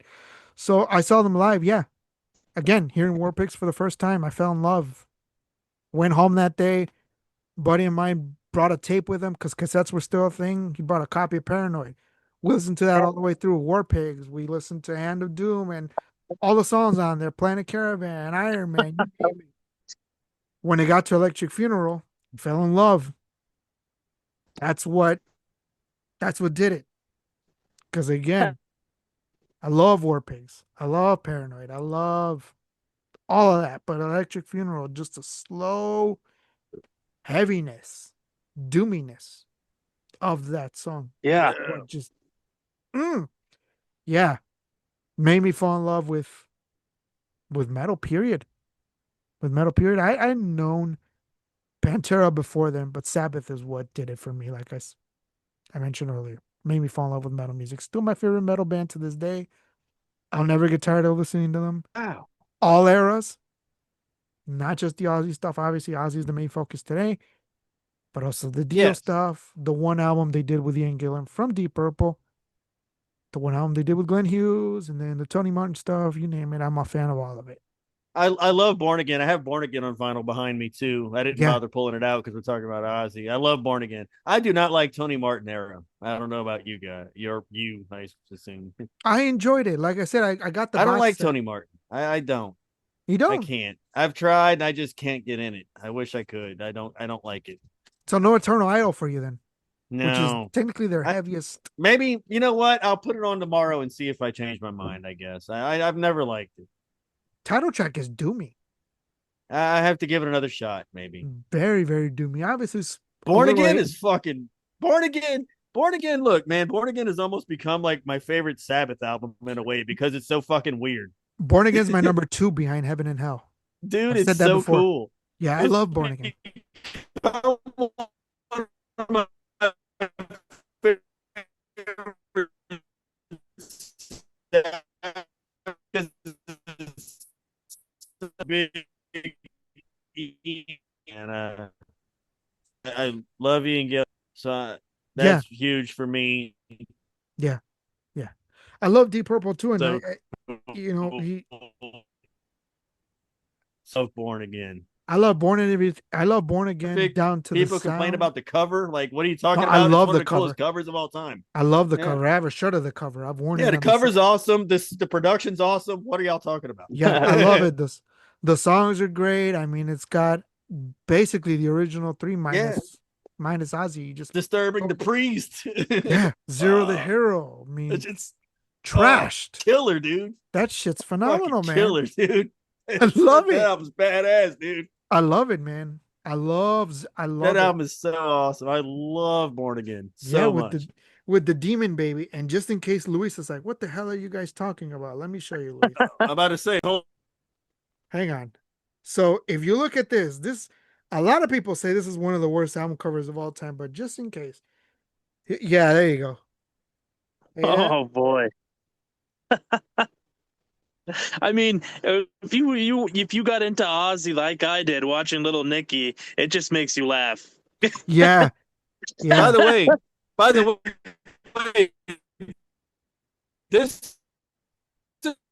So I saw them live. Yeah. Again, hearing War Pigs for the first time, I fell in love. Went home that day. Buddy of mine brought a tape with him because cassettes were still a thing. He brought a copy of Paranoid. We listened to that all the way through. War Pigs. We listened to Hand of Doom and all the songs on there. Planet Caravan, Iron Man, you name it. When it got to Electric Funeral, I fell in love. That's what that's what did it. Because again, I love War Pigs. I love Paranoid. I love all of that. But Electric Funeral, just a slow heaviness, doominess of that song Yeah. is what just, mm, yeah, made me fall in love with metal. Period. With metal. Period. I'd known Pantera before then, but Sabbath is what did it for me. Like I mentioned earlier, made me fall in love with metal music. Still my favorite metal band to this day. I'll never get tired of listening to them. Wow. All eras, not just the Ozzy stuff. Obviously, Ozzy is the main focus today, but also the Dio yes. stuff, the one album they did with Ian Gillan from Deep Purple, the one album they did with Glenn Hughes, and then the Tony Martin stuff, you name it. I'm a fan of all of it. I love Born Again. I have Born Again on vinyl behind me too. I didn't Yeah, bother pulling it out because we're talking about Ozzy. I love Born Again. I do not like Tony Martin era. I don't know about you guys. I assume. I enjoyed it. Like I said, I got the I don't box like set. Tony Martin. I don't. You I don't? can't. I've tried and I just can't get in it. I wish I could. I don't like it. So no Eternal Idol for you then, which is No. technically their I heaviest. maybe you know what? I'll put it on tomorrow and see if I change my mind, I guess. I've never liked it. Title track is doomy. I have to give it another shot, maybe. Very, very doomy. Obviously, a Born little Again late. is fucking Born Again. Born Again, look, man, Born Again has almost become like my favorite Sabbath album in a way because it's so fucking weird. Born Again's my number 2 behind Heaven and Hell. Dude, I've it's said that so before. cool. Yeah, I It's love Born Again. and I love Ian Gill, so Yeah, that's huge for me. yeah, yeah. I love Deep Purple too, and So, you know, so Born Again. I love I love Born Again Perfect. down to the People complain sound. about the cover. Like, what are you No, talking I about? It's love one of the the coolest cover. covers of all time. I love the Yeah. cover. I have a shirt of the cover. I've worn Yeah, it the on the cover's awesome. The production's awesome. What are y'all talking about? Yeah, I love it. The songs are great. I mean, it's got basically the original three Yeah. minus Ozzy. You just Disturbing the priest. yeah, Zero the Hero. I mean, It's trashed. killer, dude. That shit's Fucking phenomenal, man. killer, dude. I love That it. album's badass, dude. I love it, man. I That love it. album is so awesome. I love Born Again Yeah, so much. with the demon baby. And just in case Luis is like, what the hell are you guys talking about? Let me show you, Luis. I'm about to say, Hang on. So if you look at this a lot of people say this is one of the worst album covers of all time, but just in case. Yeah, there you go. Hey, Oh boy. I mean, if you got into Ozzy like I did, watching Little Nicky, it just makes you laugh. yeah. Yeah. by the way, this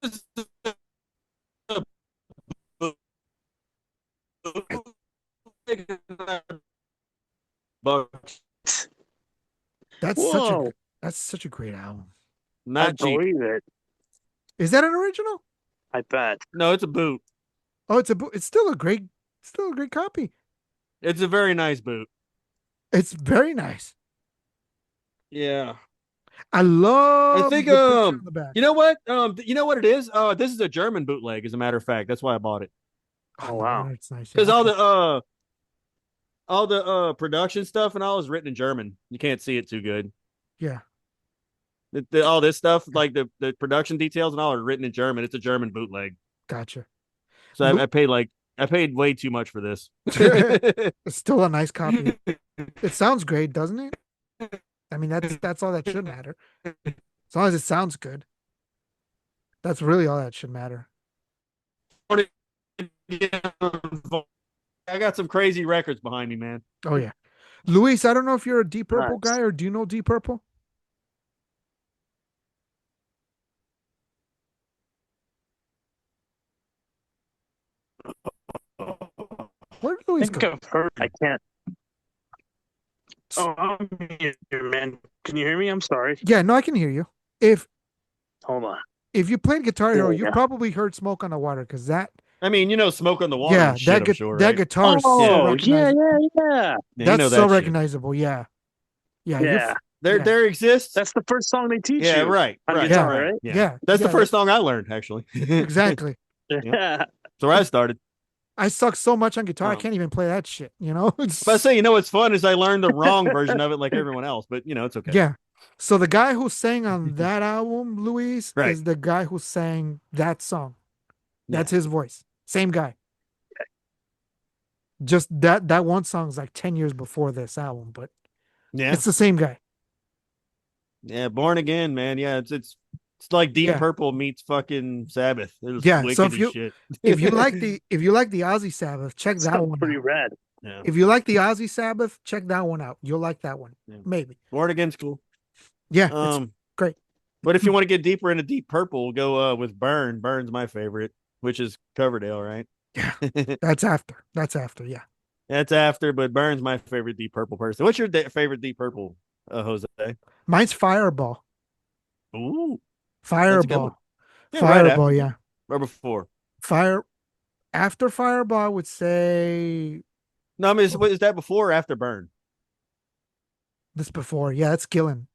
is That's such a Whoa, that's such a great album. I not cheap. believe it. Is that an original? I bet. No, it's a boot. Oh, it's still a great copy. It's a very nice boot. It's very nice. Yeah. I I love think the picture on the back. you know what it is? This is a German bootleg, as a matter of fact. That's why I bought it. Oh wow. That's nice. Because Yeah, all the production stuff and all is written in German. You can't see it too good. yeah. All this stuff, like the production details and all, are written in German. It's a German bootleg. Gotcha. So I paid way too much for this. It's still a nice copy. It sounds great, doesn't it? I mean, that's all that should matter. As long as it sounds good. That's really all that should matter. I got some crazy records behind me, man. Oh yeah. Luis, I don't know if you're a Deep Purple Nice. guy or do you know Deep Purple? Where did I Luis think go? I've heard. I can't. Oh, I'm here, man. Can you hear me? I'm sorry. Yeah, no, I can hear you. If Hold on. if you played Guitar Hero, you Yeah. probably heard Smoke on the Water because that I mean, you know, Smoke on the Water. yeah, And shit, I'm sure, that right? guitar is so Oh, yeah, recognizable. yeah. Yeah, you That's know so that shit. recognizable. Yeah. Yeah. Yeah. Yeah. There exists. That's the first song they teach Yeah, you right. on Right. guitar, Yeah. right? Yeah. That's the yeah, first song I learned, actually. Exactly. Yeah. Yeah. That's where I started. I suck so much on guitar, I Oh. can't even play that shit. You know. But I say, you know what's fun is I learned the wrong version of it, like everyone else. But you know, it's okay. Yeah. So the guy who sang on that album, Luis, Right. is the guy who sang that song. That's Yeah. his voice. Same guy. Just that one song's like 10 years before this album, but Yeah. it's the same guy. Yeah. Born Again, man. Yeah. It's like Deep Yeah. Purple meets fucking Sabbath. It was Yeah, wicked so if as you- shit. If you like the Ozzy Sabbath, check that Sounds one pretty out. rad. Yeah. If you like the Ozzy Sabbath, check that one out. You'll like that one. Yeah. Maybe. Born Again's cool. Yeah, it's great. But if you want to get deeper into Deep Purple, go with Burn. Burn's my favorite. which is Coverdale, right? Yeah, that's after. That's after. Yeah, That's after, but Burns my favorite Deep Purple person. What's your favorite Deep Purple, Jose? mine's Fireball. Ooh, that's a good one. Fireball. Yeah, right Fireball. after Yeah, or before. fire. After Fireball, I would say No, I mean, is that before or after Burn? this before. Yeah, it's Gillen.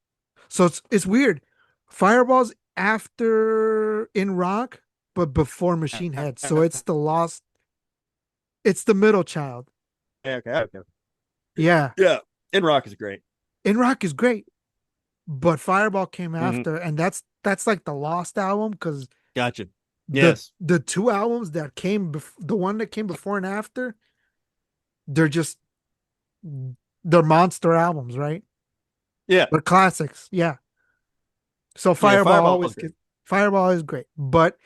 So it's weird. Fireball's after In Rock, but before Machine Head. So it's the lost. It's the middle child. Okay. Yeah, Yeah, In Rock is great. In Rock is great, but Fireball came Mm-hmm. after, and that's like the lost album because Gotcha. the Yes. the two albums that the one that came before and after, they're just they're monster albums, right? Yeah. They're classics. Yeah. So Yeah. Fireball is great. Fireball is great, but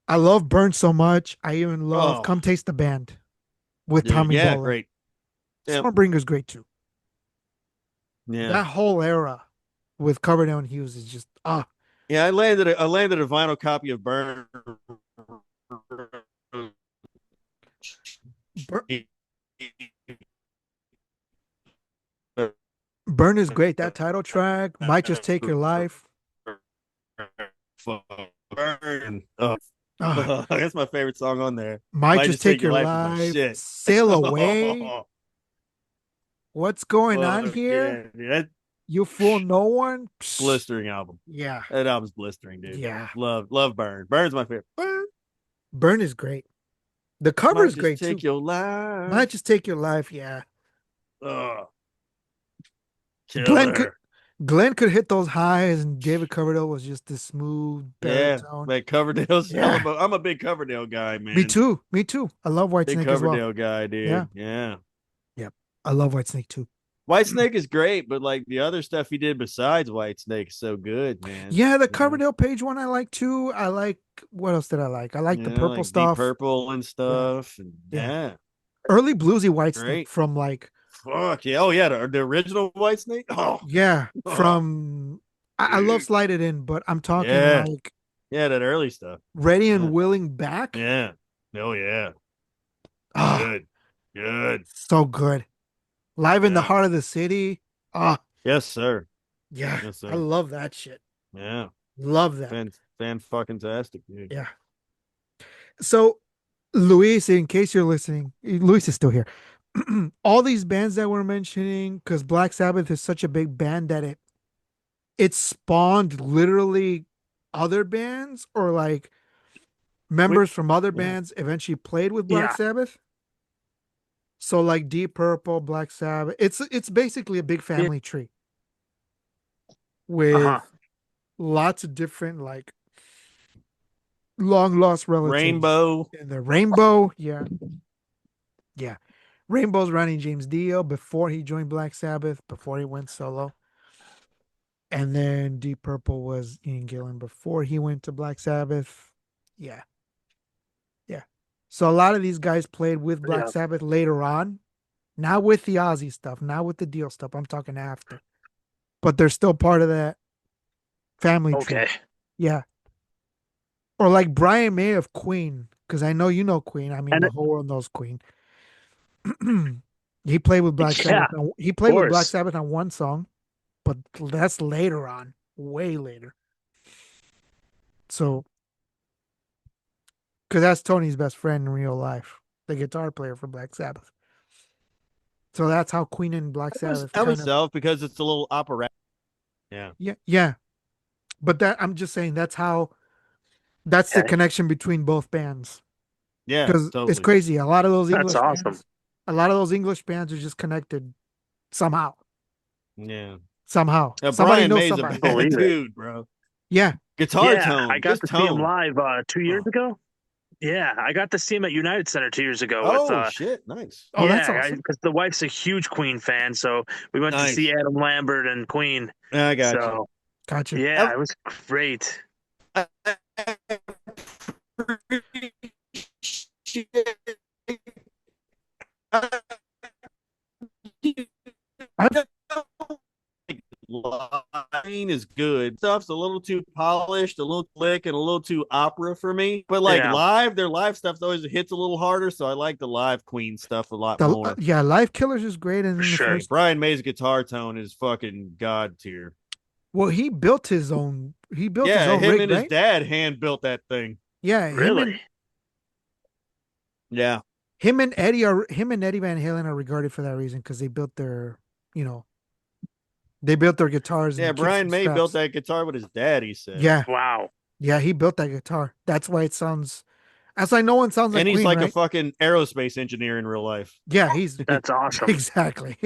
I love Burn so much. I even love Oh, Come Taste the Band with dude. Tommy Yeah. Bolin. Great. Yeah. Stormbringer's great too. Yeah. That whole era with Coverdale and Hughes is just Yeah. I landed a vinyl copy of Burn. Bur- Burn is great. That title track might just take your life. Burn. Oh, Ah, that's my favorite song on there. might Might just just take take your your life with my life. shit. Sail away. Oh, What's going on fuck here? yeah, dude. That You fool no one. Psst. blistering album. Yeah. That album's blistering, dude. Yeah. Love Burn. Burn's my favorite. Burn Burn is great. The cover might is just great take too. your Might life. just take your life. Yeah. Oh, Glenn could killer. Glenn could hit those highs, and David Coverdale was just this smooth Yeah, baritone. man. Coverdale's hell Yeah. of a. I'm a big Coverdale guy, Me man. too. Me too. I love Big Whitesnake as well. Coverdale guy, Yeah. dude. Yeah. Yep. I love Whitesnake too. Whitesnake is great, but like the other stuff he did besides Whitesnake is so good, man. Yeah, the You know, Coverdale page one I like too. I like what else did I like? I like the purple like Deep stuff. Purple and Yeah. stuff, and Yeah. yeah, Early bluesy Whitesnake great. from like Fuck yeah! Oh yeah, the original Whitesnake. Oh, yeah, oh, from I love dude. Slide It In, but I'm talking Yeah, like yeah, that early stuff. Ready and Yeah, Willing Back. yeah. Oh yeah, Ah, good, good. so good. Live in the Yeah. Heart of the City. Ah, Yes, sir. yeah. Yes, I sir. love that shit. Yeah. Love that. Fan fucking tastic, dude. Yeah. So, Luis, in case you're listening, Luis is still here. All these bands that we're mentioning, because Black Sabbath is such a big band that it spawned literally other bands or like We, members from other yeah. bands eventually played with Black Yeah. Sabbath. So like Deep Purple, Black Sabbath, it's basically a big family tree Uh-huh. with lots of different like long lost relatives. Rainbow. And the Rainbow, yeah, yeah. Rainbow's Ronnie James Dio before he joined Black Sabbath, before he went solo. And then Deep Purple was Ian Gillan before he went to Black Sabbath. Yeah. Yeah. So a lot of these guys played with Black Yeah. Sabbath later on. Not with the Ozzy stuff, not with the Dio stuff. I'm talking after. But they're still part of that family tree. Okay. Yeah. Or like Brian May of Queen, because I know you know Queen. I mean, And the whole world knows Queen. He played with Black yeah, Sabbath. He of played with Black course. Sabbath on one song, but that's later on, way later. So, because that's Tony's best friend in real life, the guitar player for Black Sabbath. So that's how Queen and Black Sabbath I kind was of, self because it's a little operatic. Yeah. yeah, yeah. But that I'm just saying that's the Okay. connection between both bands. Yeah. Because it's Totally. crazy. A lot of those That's English awesome. bands, a lot of those English bands are just connected somehow. Yeah. Somehow. Somebody Brian knows May's a somebody. bad Believe it. dude, bro. Yeah. Guitar Yeah, I tone, got just to see him tone. live 2 years Oh, ago. Yeah, I got to see him at United Center 2 years ago with oh shit. Nice. Oh, that's yeah, awesome. because the wife's a huge Queen fan, so we went to see Nice. Adam Lambert and Queen. I got you. So Gotcha. yeah, it was great. I I've live clean is good. Stuff's a little too polished, a little slick, and a little too opera for me. But like Yeah. their live stuff always hits a little harder, so I like the live Queen stuff a lot The more. yeah, Live Killers is great, and For then the sure. Like first. Brian May's guitar tone is fucking god tier. Well, he built his own. He built his Yeah, own him rig, and his right? dad hand built that thing. Yeah, Really? Yeah. him and Eddie Van Halen are regarded for that reason because they built their, you know, they built their guitars Yeah, and kits Brian and May built straps. that guitar with his dad, he said. Yeah, Wow. yeah, he built that guitar. That's why it sounds. That's why no one sounds like And he's Queen, like a right? fucking aerospace engineer in real life. Yeah, he's That's awesome. exactly.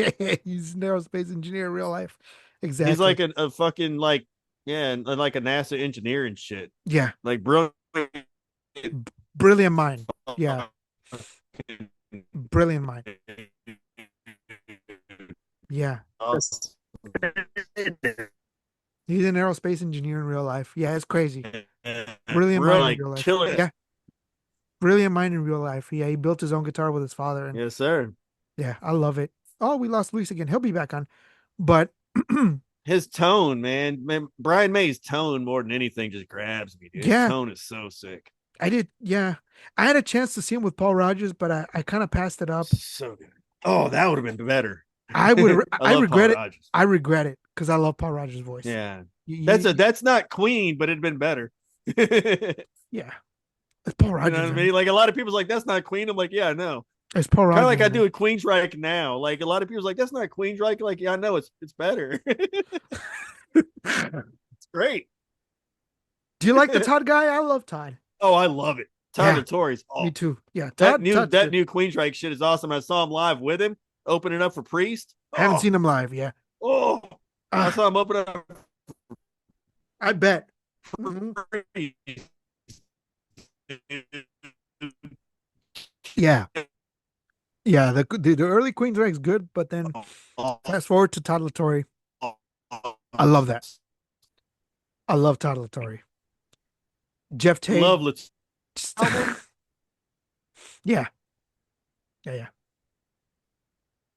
He's an aerospace engineer in real life. He's Exactly. like a fucking like like a NASA engineer and shit. Yeah, Like brilliant. brilliant mind. Yeah, brilliant mind. Yeah, he's an aerospace engineer in real life. Yeah, it's crazy. Brilliant Real mind in like real life. killer. Yeah, brilliant mind in real life. Yeah, he built his own guitar with his father, and Yes, sir. yeah, I love it. Oh, we lost Luis again. He'll be back on, but His tone, man, Brian May's tone more than anything just grabs me, dude. His yeah, tone is so sick. I did. Yeah, I had a chance to see him with Paul Rogers, but I kind of passed it up. So good. Oh, that would have been better. I would. I I love Paul regret it. Rogers. I regret it because I love Paul Rogers' voice. Yeah. You, That's not Queen, but it'd been better. You yeah, it's Paul know Rogers. what I Man. mean? Like a lot of people's like, that's not Queen. I'm like, yeah, I know. It's Paul Kind of Rogers. like I Man. do with Queensryche now. Like a lot of people's like, that's not Queensryche. Like, yeah, I know it's better. It's great. Do you like the Todd guy? I love Todd. Oh, I love it. Yeah, Todd Tori's me awesome. too. Yeah, That Todd. Todd's good. new Queensryche shit is awesome. I saw him live with him, opening up for Priest. I haven't Oh, seen him live. Yeah, oh, I uh, saw him open up I bet. for Mhm. Priest. Yeah, yeah. The early Queensryche's good, but then fast forward to Todd Latore. I love that. I love Todd Latore. Jeff Tate. Love Let's Yeah, yeah, yeah.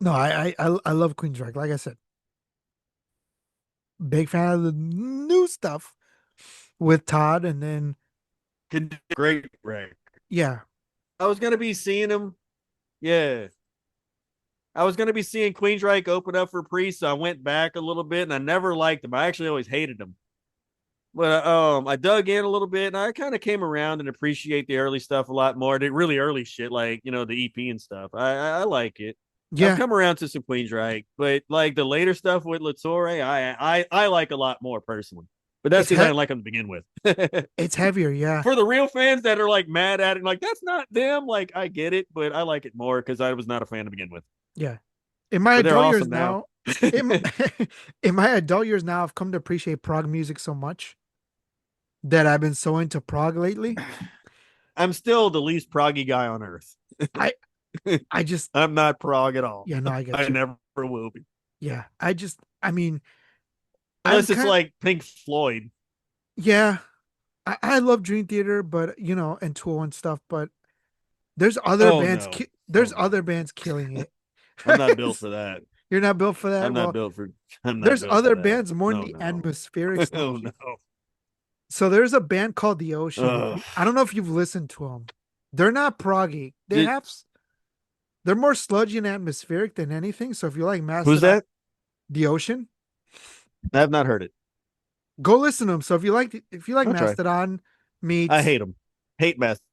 No, I love Queensryche. Like I said, big fan of the new stuff with Todd, and then great right. yeah, I was gonna be seeing him. Yeah. I was gonna be seeing Queensryche open up for Priest, so I went back a little bit and I never liked him. I actually always hated him. But I dug in a little bit and I kind of came around and appreciate the early stuff a lot more. The really early shit, like the EP and stuff. I like it. I've yeah. come around to some Queensryche, but like the later stuff with Latore, I like a lot more personally. But that's It's because I he- didn't like him to begin with. it's heavier. Yeah, For the real fans that are like mad at it, like that's not them. Like I get it, but I like it more because I was not a fan to begin with. yeah. In my But they're adult years awesome now. now, in my, in my adult years now, I've come to appreciate prog music so much that I've been so into prog lately. I'm still the least proggy guy on earth. I I just I'm not prog at all. yeah, no, I get I you. never will be. Yeah, I mean, I'm Unless it's kind like Pink Floyd. yeah, I love Dream Theater, but and Tool and stuff, but there's other Oh bands no. there's Oh, other no. bands killing it. I'm not built for that. You're not built for that. I'm not Well, built for I'm not there's built for other that. bands more in No, the no. atmospheric stuff. Oh no. So there's a band called The Ocean. Ugh. I don't know if you've listened to them. They're not proggy. Did- They're more sludgy and atmospheric than anything. So if you like Mastodon, Who's that? The Ocean, I have not heard it. go listen to them. So if you like I'll try. Mastodon meets I hate them. Hate Master.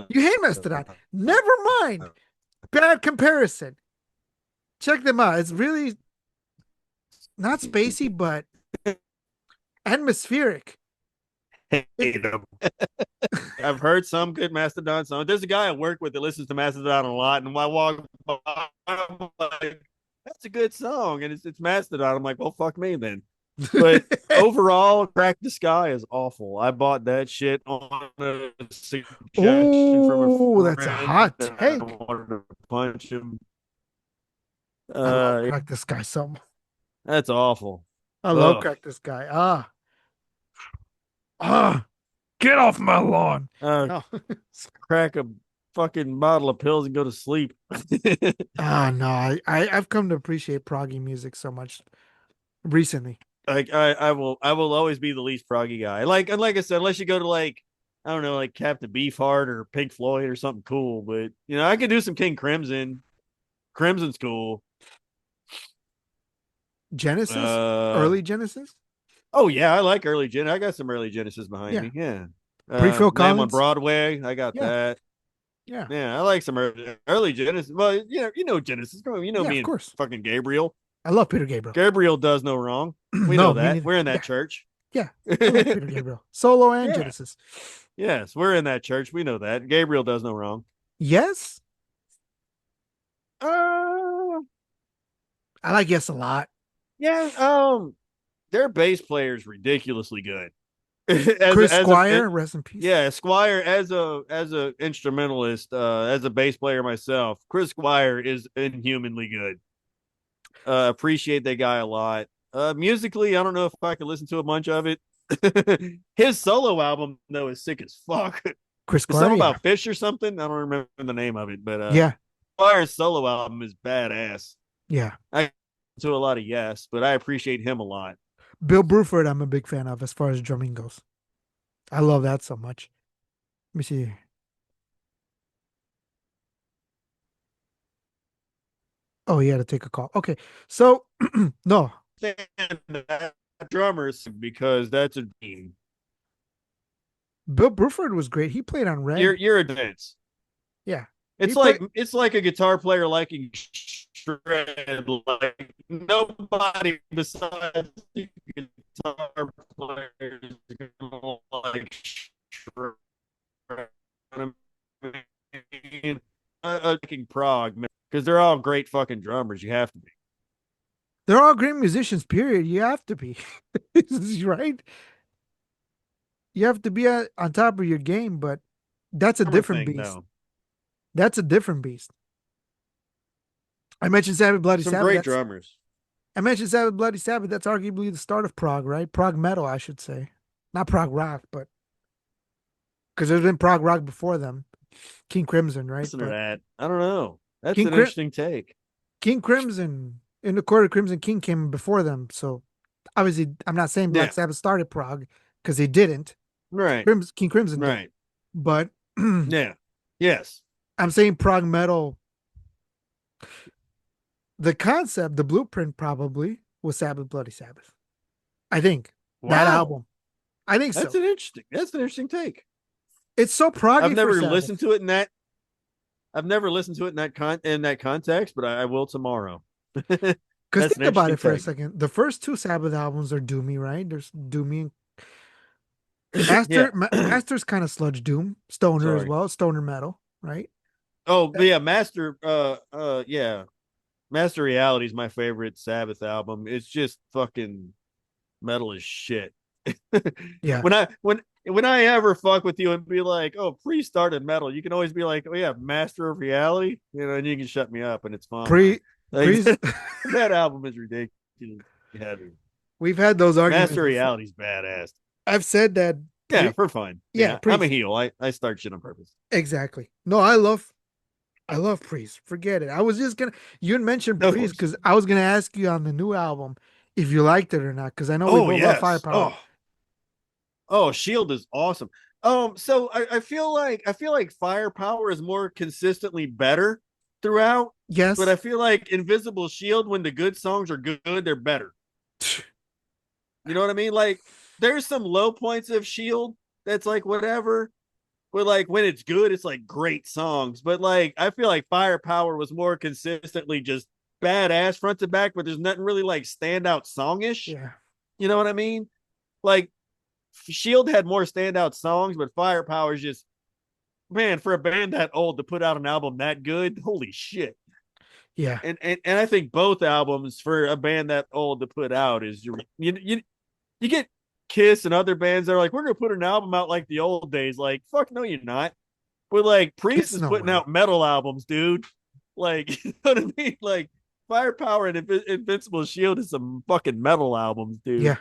you hate Mastodon. Never mind. Bad comparison. Check them out. It's really not spacey, but atmospheric. Hate them. I've heard some good Mastodon songs. There's a guy I work with that listens to Mastodon a lot, and when I walk by, I'm like, that's a good song, and it's Mastodon. I'm like, well, fuck me then. But overall, Crack the Sky is awful. I bought that shit on a suggestion from Oh, a that's a friend. hot And I take. wanted to punch him. I love Crack This Guy so much. That's awful. I love Ugh. Crack This Guy. Get off my lawn. No. Crack a fucking bottle of pills and go to sleep. No, I've come to appreciate proggy music so much recently. Like I will always be the least proggy guy. Like I said, unless you go to like I don't know, like Captain Beefheart or Pink Floyd or something cool. But I could do some King Crimson. Crimson's cool. Genesis, Uh early Genesis. oh yeah, I like early Gen. I got some early Genesis behind Yeah, me. Yeah. pre-Phil Lamb on Collins. Broadway, I got Yeah, that. yeah, Yeah, I like some early Genesis. Well, Genesis. Come on, yeah. me Of and course, fucking Gabriel. I love Peter Gabriel. Gabriel does no wrong. We know No, me that. neither. We're in that Yeah, church. yeah. I like Peter Gabriel, solo and Yeah. Genesis. Yes, we're in that church. We know that. Gabriel does no wrong. Yes, Uh I like Yes a lot. yeah, their bass player is ridiculously good. Chris as a Squire, rest in peace. yeah, Squire as a instrumentalist, as a bass player myself, Chris Squire is inhumanly good. Appreciate that guy a lot. Musically, I don't know if I could listen to a bunch of it. His solo album though is sick as fuck. Chris It's Squire, something yeah, about fish or something. I don't remember the name of it, but yeah, Squire's solo album is badass. yeah. I to a lot of yes, but I appreciate him a lot. Bill Bruford, I'm a big fan of as far as drumming goes. I love that so much. Let me see. Oh, he had to take a call. Okay, so no, That drummers because that's a team. Bill Bruford was great. He played on Red. You're a dance. Yeah, he It's played. it's like a guitar player liking shred. Like nobody besides the guitar player is gonna like shred. I mean, liking prog because they're all great fucking drummers. You have to be. They're all great musicians. Period. You have to be right. You have to be on top of your game, but that's a Drummer different thing beast. though. That's a different beast. I mentioned Sabbath Bloody Some Sabbath. great drummers. I mentioned Sabbath Bloody Sabbath. That's arguably the start of prog, right? Prog metal, I should say. Not prog rock, but because there's been prog rock before them. King Crimson, right? Listen to But that. I don't know. That's King an Crim- interesting take. King Crimson in the Court of Crimson King came before them. So obviously, I'm not saying Yeah. Black Sabbath started prog because they didn't. Right. King Crimson did, Right. but Yeah. Yes. I'm saying prog metal. The concept, the blueprint, probably was Sabbath Bloody Sabbath. I think that Wow. album. I think so. That's an interesting take. It's so proggy I've for never Sabbath. listened to it in that I've never listened to it in that context, but I will tomorrow. Because That's an think about interesting it for a take. second. The first two Sabbath albums are doomy, right? There's doomy and Yeah. Master's kind of sludge doom, stoner as Sorry. well, stoner metal, right? Oh, yeah, yeah. Master Reality is my favorite Sabbath album. It's just fucking metal as shit. Yeah, When I ever fuck with you and be like, "Oh, pre-started metal," you can always be like, "Oh yeah, Master of Reality," and you can shut me up, and it's fine. pre Like pre. that album is ridiculous. Heavy. We've had those Master arguments before. Reality's badass. I've said that Yeah, pre. for fun. Yeah, Yeah, I'm a priest. heel. I start shit on purpose. Exactly. No, I love Priest. Forget it. I was just gonna you had mentioned Of Priest course. because I was gonna ask you on the new album if you liked it or not, because I know we Oh both love yes. Firepower. Shield is awesome. So I feel like Firepower is more consistently better throughout, but Yes. I feel like Invisible Shield, when the good songs are good, they're better. You know what I mean? Like there's some low points of Shield that's like whatever, but like when it's good, it's like great songs. But like I feel like Firepower was more consistently just badass front to back, but there's nothing really like standout songish. Yeah. You know what I mean? Like Shield had more standout songs, but Firepower is just man, for a band that old to put out an album that good, holy shit. Yeah. And I think both albums for a band that old to put out is you get Kiss and other bands that are like, we're gonna put an album out like the old days. Like, fuck no, you're not. But like Priest Kiss is no putting way. out metal albums, dude. Like, you know what I mean? Like Firepower and Invincible Shield is some fucking metal albums, dude. Yeah.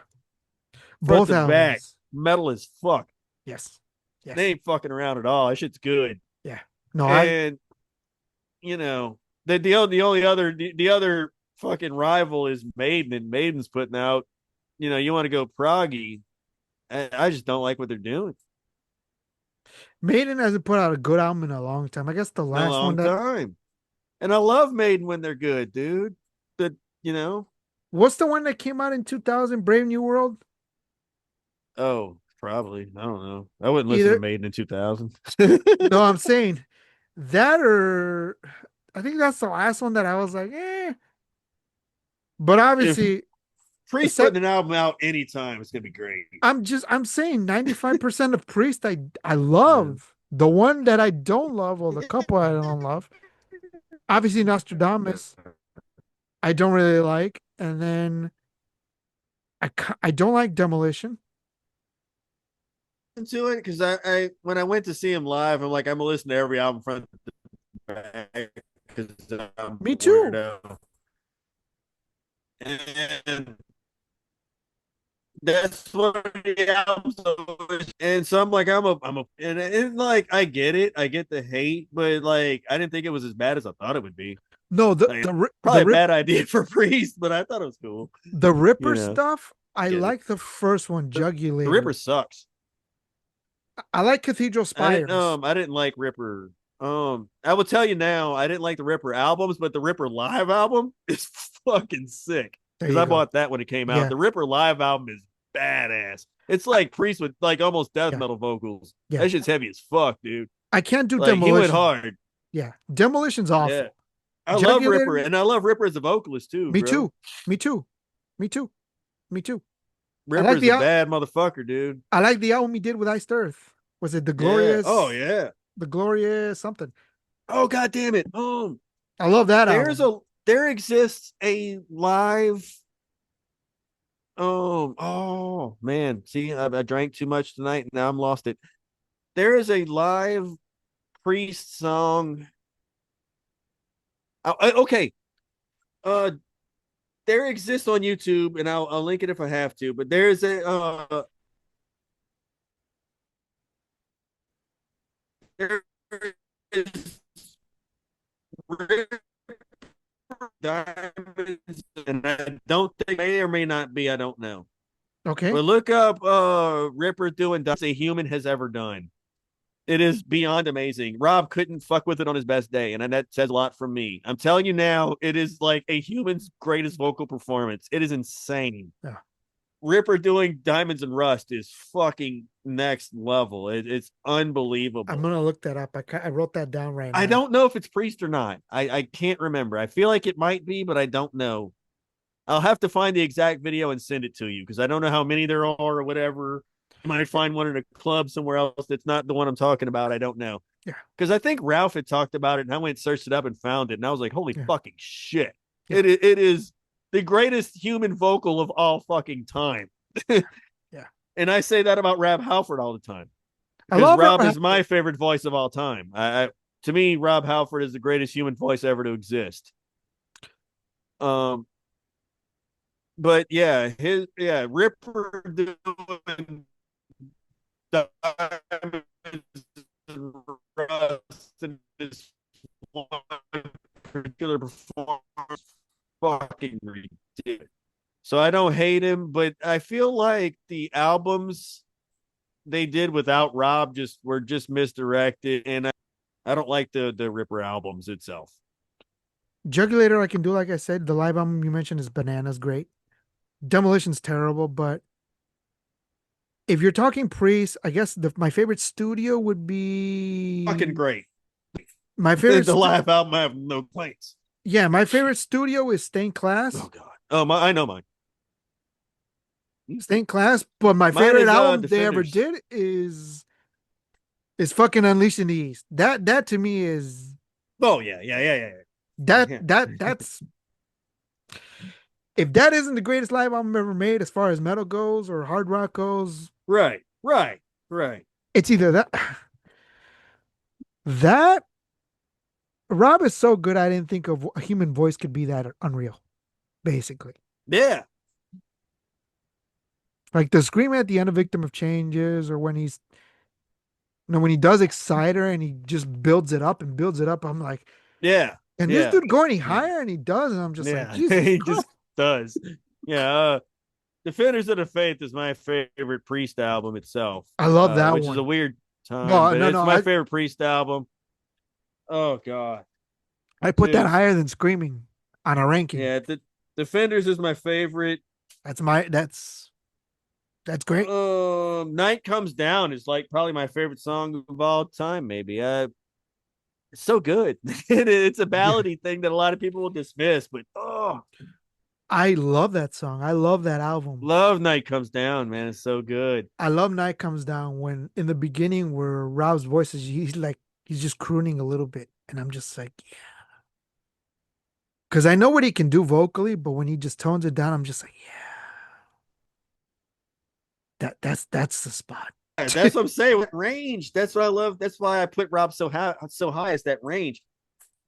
Front Both to back, albums. metal as fuck. Yes. They Yes. ain't fucking around at all. That shit's good. Yeah. No, I And you know, the only other the other fucking rival is Maiden, and Maiden's putting out you want to go proggy. I just don't like what they're doing Maiden hasn't put out a good album in a long time. I guess the in a last one long that time. And I love Maiden when they're good, dude. But you know, what's the one that came out in 2000, Brave New World? oh, probably. I don't know. I wouldn't listen to Either Maiden in 2000. no, I'm saying that or I think that's the last one that I was like, eh. But If obviously, Priest except putting an album out anytime, it's gonna be great. I'm saying 95% of Priest I Yeah. love. The one that I don't love, or the couple I don't love, obviously Nostradamus, I don't really like. And then I don't like Demolition. Into it because I when I went to see him live, I'm like, I'm gonna listen to every album front to back because I'm Me a too. weirdo. And that's what the album's always. And so I'm like, and like, I get it, I get the hate, but like, I didn't think it was as bad as I thought it would be. No, Like, the probably a bad idea for Priest, but I thought it was cool. the You Ripper know, stuff. I get it. like the first one, The Ripper Jugulator. sucks. I like Cathedral Spires. I didn't like Ripper. I will tell you now, I didn't like the Ripper albums, but the Ripper live album is fucking sick. There Because you I go. bought that when it came out. Yeah, The Ripper live album is badass. It's like Priest with like almost death yeah, metal vocals. yeah. That shit's heavy as fuck, dude. I can't do Like he went Demolition. hard. Yeah, Demolition's Yeah. awful. I love Ripper, Jugulator, and I love Ripper as a vocalist too, me bro. too. Me too. Me too. Me too. I like Ripper's the a bad motherfucker, dude. I like the album he did with Iced Earth. Was it Yeah. Oh yeah. The Glorious something? Oh god damn it. I love that There's album. a there exists a live. Oh man. See, I drank too much tonight and now I'm lost it. There is a live Priest song. Okay. Uh there exists on YouTube, and I'll link it if I have to, but there's a there is diamonds, and I don't think may or may not be, I don't know. Okay. But look up Ripper doing Dust a Human Has Ever Done. It is beyond amazing. Rob couldn't fuck with it on his best day, and that says a lot from me. I'm telling you now, it is like a human's greatest vocal performance. It is insane. Yeah. Ripper doing Diamonds and Rust is fucking next level. It's I'm unbelievable. gonna look that up. I wrote that down right I now. don't know if it's Priest or not. I can't remember. I feel like it might be, but I don't know. I'll have to find the exact video and send it to you because I don't know how many there are or whatever. You might find one in a club somewhere else that's not the one I'm talking about. I don't know. Yeah. Because I think Ralph had talked about it and I went and searched it up and found it. And I was like, holy Yeah. fucking shit. Yeah. It is the greatest human vocal of all fucking time. Yeah. And I say that about Rob Halford all the time. I Because love Rob Ripper. is my favorite voice of all time. To me, Rob Halford is the greatest human voice ever to exist. But yeah, Ripper doing Diamonds and Rust and this one particular performance fucking ridiculous. So I don't hate him, but I feel like the albums they did without Rob just were just misdirected, and I don't like the Ripper albums itself. Jugulator, I can do like I said. The live album you mentioned is Bananas great. Demolition's terrible, but if you're talking Priest, I guess my favorite studio would Fucking be great. my The, favorite. the live album, I have no complaints. Yeah, my favorite studio is Stained Oh Class. god. Oh my, I know mine. Stained Class, but my Mine favorite is album they ever Defenders. did is fucking Unleashed in the East. That to me is Oh yeah. that Yeah. that's if that isn't the greatest live album ever made as far as metal goes or hard rock goes, Right. it's either that Rob is so good I didn't think of a human voice could be that unreal, basically. Yeah. Like the scream at the end of Victim of Changes, or when when he does Exciter and he just builds it up and builds it up, I'm like, Yeah. can this Yeah. dude go any Yeah. higher? And he does, and I'm just like, Yeah. Jesus He Christ. just does. Yeah. Defenders of the Faith is my favorite Priest album itself, I love that which is a one. weird time, No, but no, it's no. my favorite Priest album. Oh God, I put that dude, higher than Screaming on a ranking. yeah, the Defenders is my favorite. That's great. Night Comes Down is like probably my favorite song of all time. Maybe it's so good. It's a Yeah. ballady thing that a lot of people will dismiss, but I love that song. I love that album. love Night Comes Down, man. It's so good. I love Night Comes Down when in the beginning where Rob's voice is he's just crooning a little bit. And I'm just like, yeah. Because I know what he can do vocally, but when he just tones it down, I'm just like, yeah. That's the spot. That's what I'm saying with range. That's what I love. That's why I put Rob so high. It's that range.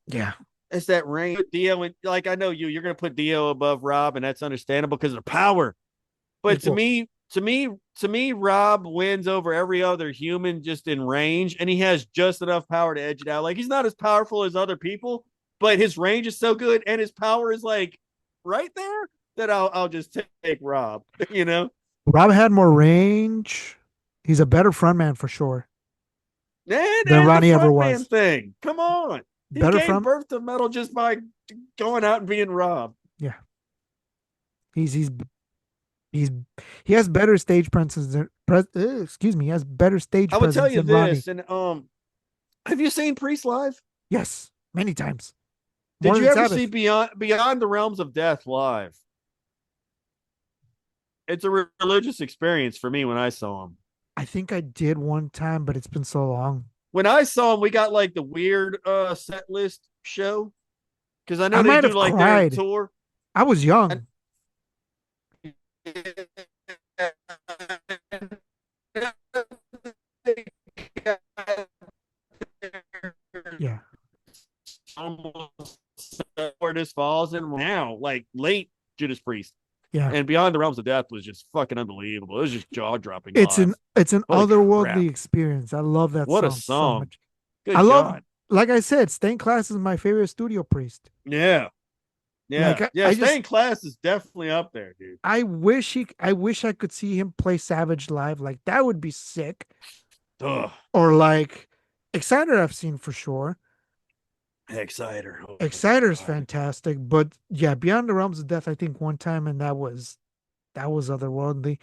Yeah. It's that range. Dio and like I know you're gonna put Dio above Rob, and that's understandable because of the power. But Equal. to me, Rob wins over every other human just in range, and he has just enough power to edge it out. Like he's not as powerful as other people, but his range is so good, and his power is like right there that I'll just take Rob. You know, Rob had more range. He's a better frontman for sure than and the Ronnie ever front man was. thing. Come on, he Better gave front. birth to metal just by going out and being Rob. Yeah. He's he's he's he has better stage presence than excuse me, he has better stage I would tell presence you than Ronnie. this, and have you seen Priest live? Yes, many times. More Did you than ever see Sabbath. Beyond the Realms of Death live? It's a religious experience for me when I saw him. I think I did one time, but it's been so long. When I saw him, we got like the weird set list show because I I know they might do have like their cried. tour. I was And young. Yeah. almost where this falls in now, like late Judas Priest. Yeah. And Beyond the Realms of Death was just fucking unbelievable. It was just jaw dropping live. It's an Holy crap. otherworldly experience. I love that What a song so song. much. I Good love God. like I said, Stained Class is my favorite studio priest. Yeah. Like Yeah. Yeah. I Staying just Class is definitely up there, dude. I wish I could see him play Savage live. Like that would be sick. Ugh. Or like Exciter I've seen for sure. Exciter. Oh, Exciter's God. fantastic, but yeah, Beyond the Realms of Death, I think one time, and that was otherworldly.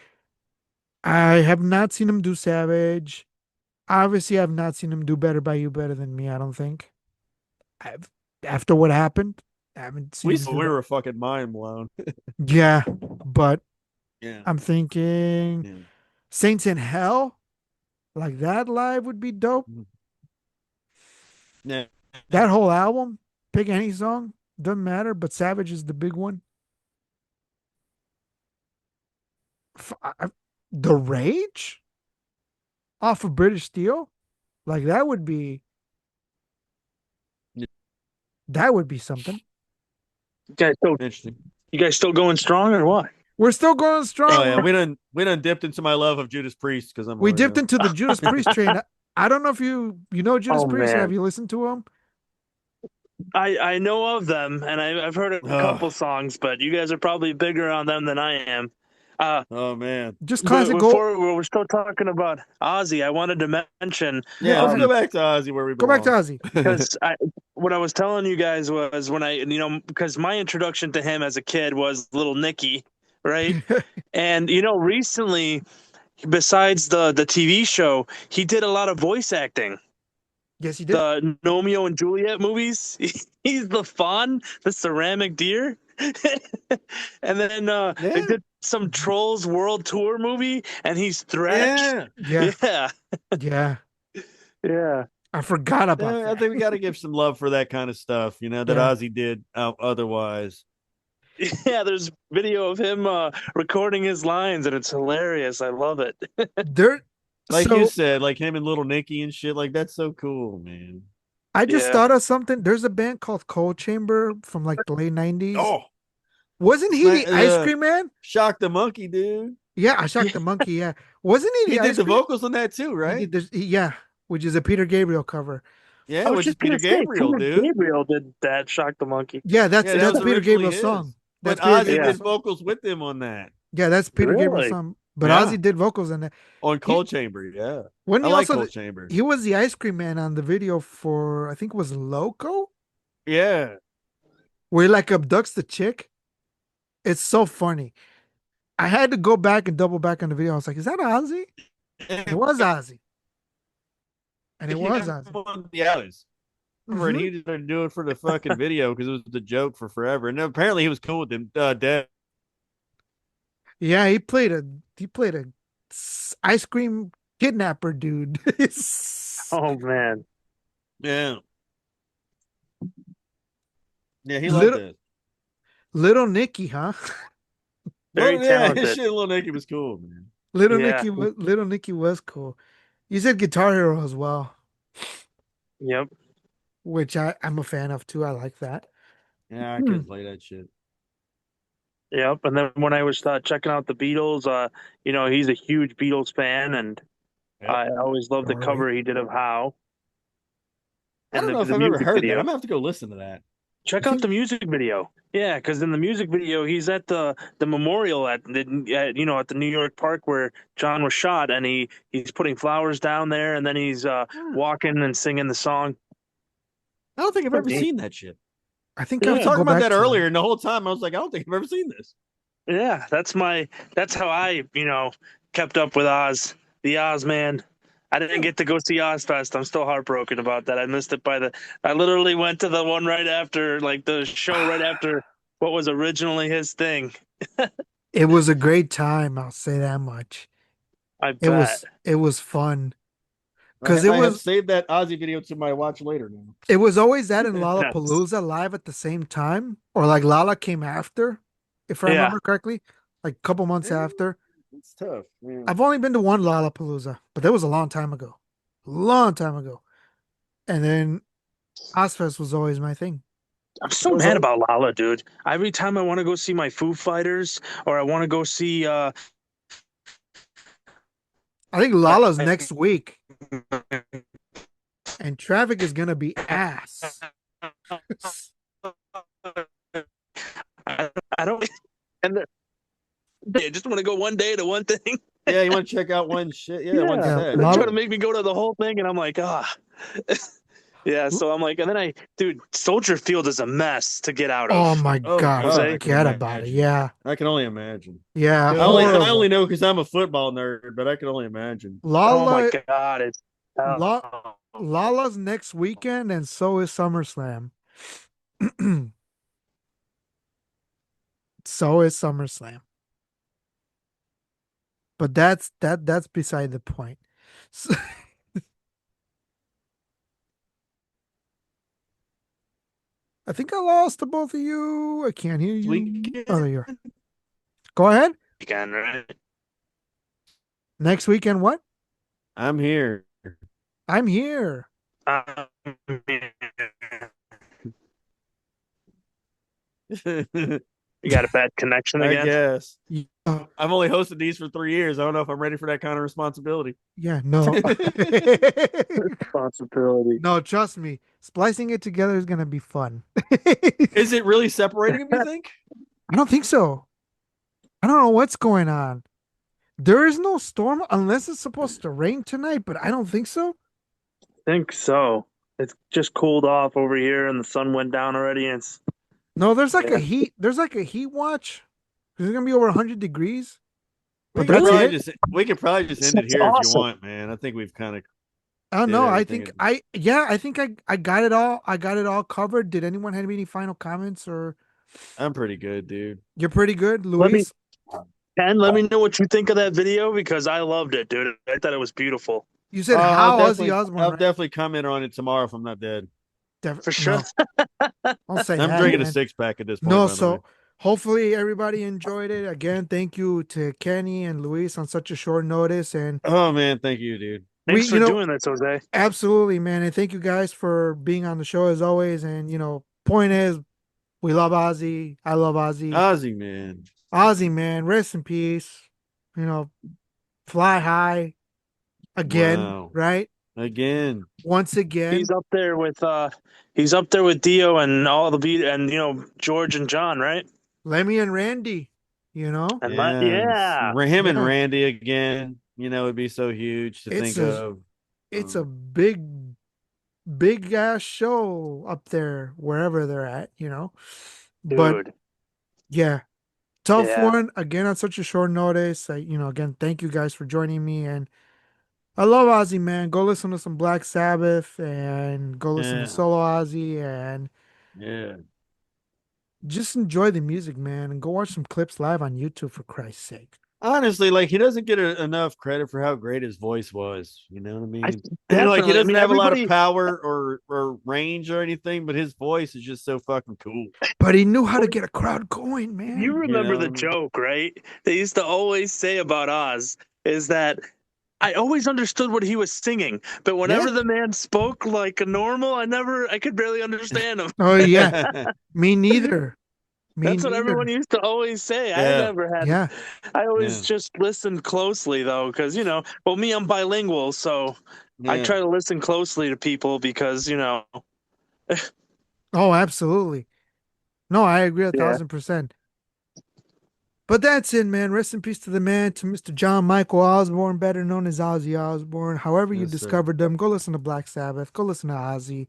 I have not seen him do Savage. Obviously, I've not seen him do Better by You, Better Than Me. I don't think. I've after what happened, I haven't seen him do We that. were fucking mind blown. Yeah, but Yeah. I'm thinking Yeah. Saints in Hell, like that live would be dope. Yeah. That whole album, pick any song, doesn't matter, but Savage is the big one. The Rage off of British Steel, like that would be something. Interesting. You guys still going strong or what? We're still going Oh strong. yeah, we done dipped into my love of Judas Priest because I'm We dipped into the Judas Priest train. I don't know if you know Judas Oh Priest or have man, you listened to him? I know of them and I've heard a couple songs, but you guys are probably bigger on them than I am. Oh man. Just But classic gold. before we're still talking about Ozzy, I wanted to mention Yeah, Yeah, let's go back to Ozzy where we go back to belong. Ozzy. because what I was telling you guys was when because my introduction to him as a kid was Little Nicky, right? And recently, besides the TV show, he did a lot of voice acting. Yes, he did. The Romeo and Juliet movies. He's the fawn, the ceramic deer. And then they did some Trolls World Tour movie, and he's Thresh. Yeah. Yeah, Yeah. yeah. Yeah. I forgot about I that. think we got to give some love for that kind of stuff, that Yeah. Ozzy did otherwise. Yeah, there's video of him recording his lines, and it's hilarious. I love it. There. Like So you said, like him and Little Nicky and shit. Like that's so cool, man. I just Yeah. thought of something. There's a band called Cold Chamber from like the late 90s. Oh, Wasn't he the Ice Cream Man? Shock the Monkey, dude. Yeah, I shocked the monkey. Yeah, wasn't he He the did Ice the Cream? vocals on that too, right? Yeah, which is a Peter Gabriel cover. Yeah, I was which is just gonna Peter say, Gabriel, Peter dude. Gabriel did that. Shock the Monkey. Yeah, Yeah, that was Peter originally Gabriel's his. song. But That's Peter Ozzy Gabriel's did song. vocals with him on that. Yeah, that's Peter Gabriel's Really? song. But Yeah, Ozzy did vocals in it. on He Cold Chamber. Yeah, when I he like also Cold Chamber. he was the ice cream man on the video for I think it was Loco, Yeah, where he like abducts the chick. It's so funny. I had to go back and double back on the video. I was like, is that Ozzy? And it was Ozzy. And it he was never Ozzy. won the Alex. And Hmm. he didn't do it for the fucking video because it was the joke for forever. And apparently he was cool with him. Dead. Yeah, he played a ice cream kidnapper dude. Oh man. Yeah, yeah, he loved little it. little Nicky, huh? Very Yeah, his talented. shit, Little Nicky was cool, man. Yeah. Little Nicky was cool. You said Guitar Hero as well, Yep. which I'm a fan of too. I like that. Yeah, I Hmm. couldn't play that shit. Yep. And then when I was checking out the Beatles, he's a huge Beatles fan, and Yep. I always loved the Sorry. cover he did of How I and don't the know if the I've ever music heard that. I'm video. gonna have to go listen to that. I Check out think the music video. Yeah, because in the music video, he's at the memorial at the New York Park where John was shot, and he's putting flowers down there, and then he's Huh. walking and singing the song. I don't think I've ever seen that shit. I think I We have were to Yeah, talking go about back that to it. earlier, and the whole time I was like, I don't think I've ever seen this. yeah. That's how I kept up with Oz, the Oz man. I didn't Huh. get to go see Ozfest. I'm still heartbroken about that. I missed it by the. I literally went to the one right after, like the show right after what was originally his thing. It was a great time, I'll say that much. I It bet. was it was fun I, because it I have was saved that Ozzy video to my watch later now. it was always that and Yes. Lollapalooza live at the same time, or like Lala came after, if I Yeah. remember correctly, like a couple months Yeah, after. it's tough, man. I've only been to one Lollapalooza, but that was a long time ago. Long time ago. And then Ozfest was always my thing. I'm It so was mad all about Lala, dude. Every time I want to go see my Foo Fighters or I want to go see I think Lala's next week, and traffic is gonna be ass. I don't and I just want to go one day to one thing. yeah. You want to check out one shit? Yeah, one Yeah. Yeah, set. They're trying Lala. to make me go to the whole thing and I'm like, yeah, so I'm like, and then dude, Soldier Field is a mess to get out Oh of. my Oh God, God, I Jose? can forget about it. imagine. Yeah, I can only imagine. yeah, I horrible. only know because I'm a football nerd, but I can only imagine. Oh my Lala, God, it's La, oh, Lala's next weekend, and so is SummerSlam. So is SummerSlam. But that's beside the point. So, I think I lost to both of you. I can't hear you. Oh, there Weekend. you are. Go ahead. weekend, right? Next weekend, what? I'm here. I'm here. Um, you got a bad connection I again? guess. Yeah, I've only hosted these for 3 years. I don't know if I'm ready for that kind of responsibility. yeah, no. Responsibility. No, trust me. Splicing it together is gonna be fun. Is it really separating them, you think? I don't think so. I don't know what's going on. There is no storm unless it's supposed to rain tonight, but I don't think so. Think so. It's just cooled off over here and the sun went down already and it's No, there's like a yeah. heat. There's like a heat watch. It's gonna be over 100 degrees, but We could that's Really? probably it. just we could probably just end it That's here if you awesome. want, man. I think we've kind of I don't did know. I everything. think I yeah. I think I got it all. I got it all covered. Did anyone have any final comments or I'm pretty good, dude. you're pretty good, Let me Luis? let me know what you think of that video because I loved it, dude. I thought it was beautiful. You said how Ozzy Osbourne, I'll right? definitely comment on it tomorrow if I'm not dead. For sure. No, don't say I'm that, drinking a man. 6-pack at this point, No, by the way. so hopefully everybody enjoyed it. Again, thank you to Kenny and Luis on such a short notice. And Oh man, thank you, dude. we, Thanks for doing this, Jose. absolutely, man. And thank you guys for being on the show as always. And, point is, we love Ozzy. I love Ozzy. Ozzy, man. Ozzy, man, rest in peace. You know, fly high again, Wow. right? Again. Once again. He's up there with Dio and all the beat and George and John, right? Lemmy and Randy. you know? And Yeah, yeah, him and Yeah. Randy again. It'd be so huge to It's think a of. it's a Um, big ass show up there wherever they're at, you know. But dude. yeah, tough Yeah. one again on such a short notice. Again, thank you guys for joining me. And I love Ozzy, man. Go listen to some Black Sabbath and go listen to yeah, solo Ozzy and yeah. just enjoy the music, man. And go watch some clips live on YouTube for Christ's sake. Honestly, like he doesn't get enough credit for how great his voice was. You know what I I mean? Like he definitely. I doesn't mean, have a lot of everybody. power or range or anything, but his voice is just so fucking cool. But he knew how to Well, get a crowd going, you man. You remember know what the I mean? joke, right? They used to always say about Oz is that I always understood what he was singing, but Yeah. whenever the man spoke like a normal, I could barely understand him. Oh yeah. Me neither. Me That's what everyone neither. used to always say. Yeah, Yeah. I always yeah, just listened closely though, because well, me, I'm bilingual, so I yeah, try to listen closely to people because Oh, absolutely. No, I agree a yeah. 1000%. But that's it, man. Rest in peace to the man, to Mr. John Michael Osbourne, better known as Ozzy Osbourne. However you yes, sir. discovered them, go listen to Black Sabbath, go listen to Ozzy,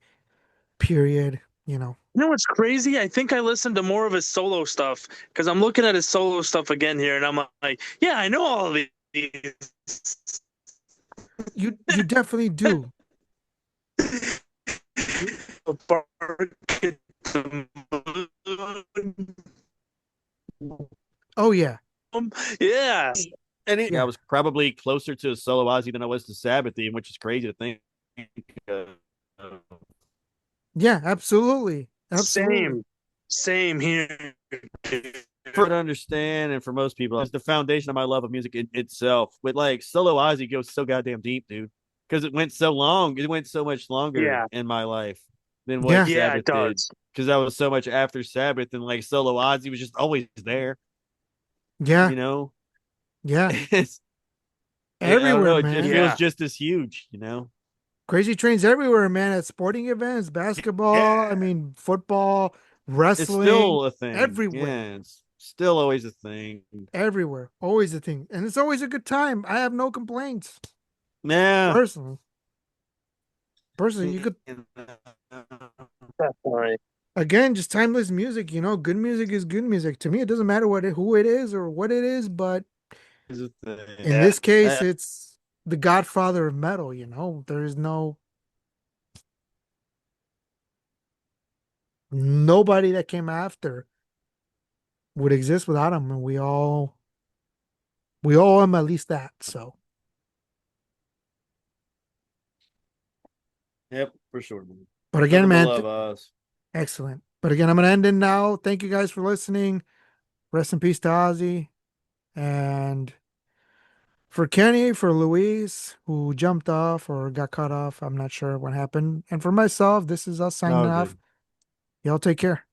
period. You know. You know what's crazy? I think I listened to more of his solo stuff because I'm looking at his solo stuff again here, and I'm like, yeah, I know all of these. You definitely do. You Bark at the oh yeah. Moon. Yeah, And I Yeah. was probably closer to a solo Ozzy than I was to Sabbath, even, which is crazy to think. Of. Yeah, absolutely. Absolutely. same, same here. For to understand, and for most people, it's the foundation of my love of music itself. With like solo Ozzy goes so goddamn deep, dude, because it went so long. It went so much longer Yeah, in my life than what Yeah. yeah, it Sabbath did, does. because I was so much after Sabbath, and like solo Ozzy was just always there. Yeah. You know, Yeah. it's I don't Everywhere, know. It man. feels Yeah, just as huge. Crazy trains everywhere, man. At sporting events, basketball, I Yeah, mean, football, it's wrestling, still a thing. everywhere. Yeah, it's still always a thing. Everywhere. Always a thing. And it's always a good time. I have no complaints. Yeah. Personally. Personally, you could definitely. again just timeless music, good music is good music. To me, it doesn't matter who it is or what it is, but Is a thing. in Yeah, this case, it's the godfather of metal. There is nobody that came after would exist without him, and we all owe him at least that. So, Yep, for sure, man. but again, Nothing but man, love, us. excellent. But again, I'm gonna end it now. Thank you guys for listening. Rest in peace to Ozzy. And for Kenny, for Luis, who jumped off or got cut off, I'm not sure what happened. And for myself, this is us signing Oh, off. good. Y'all take care.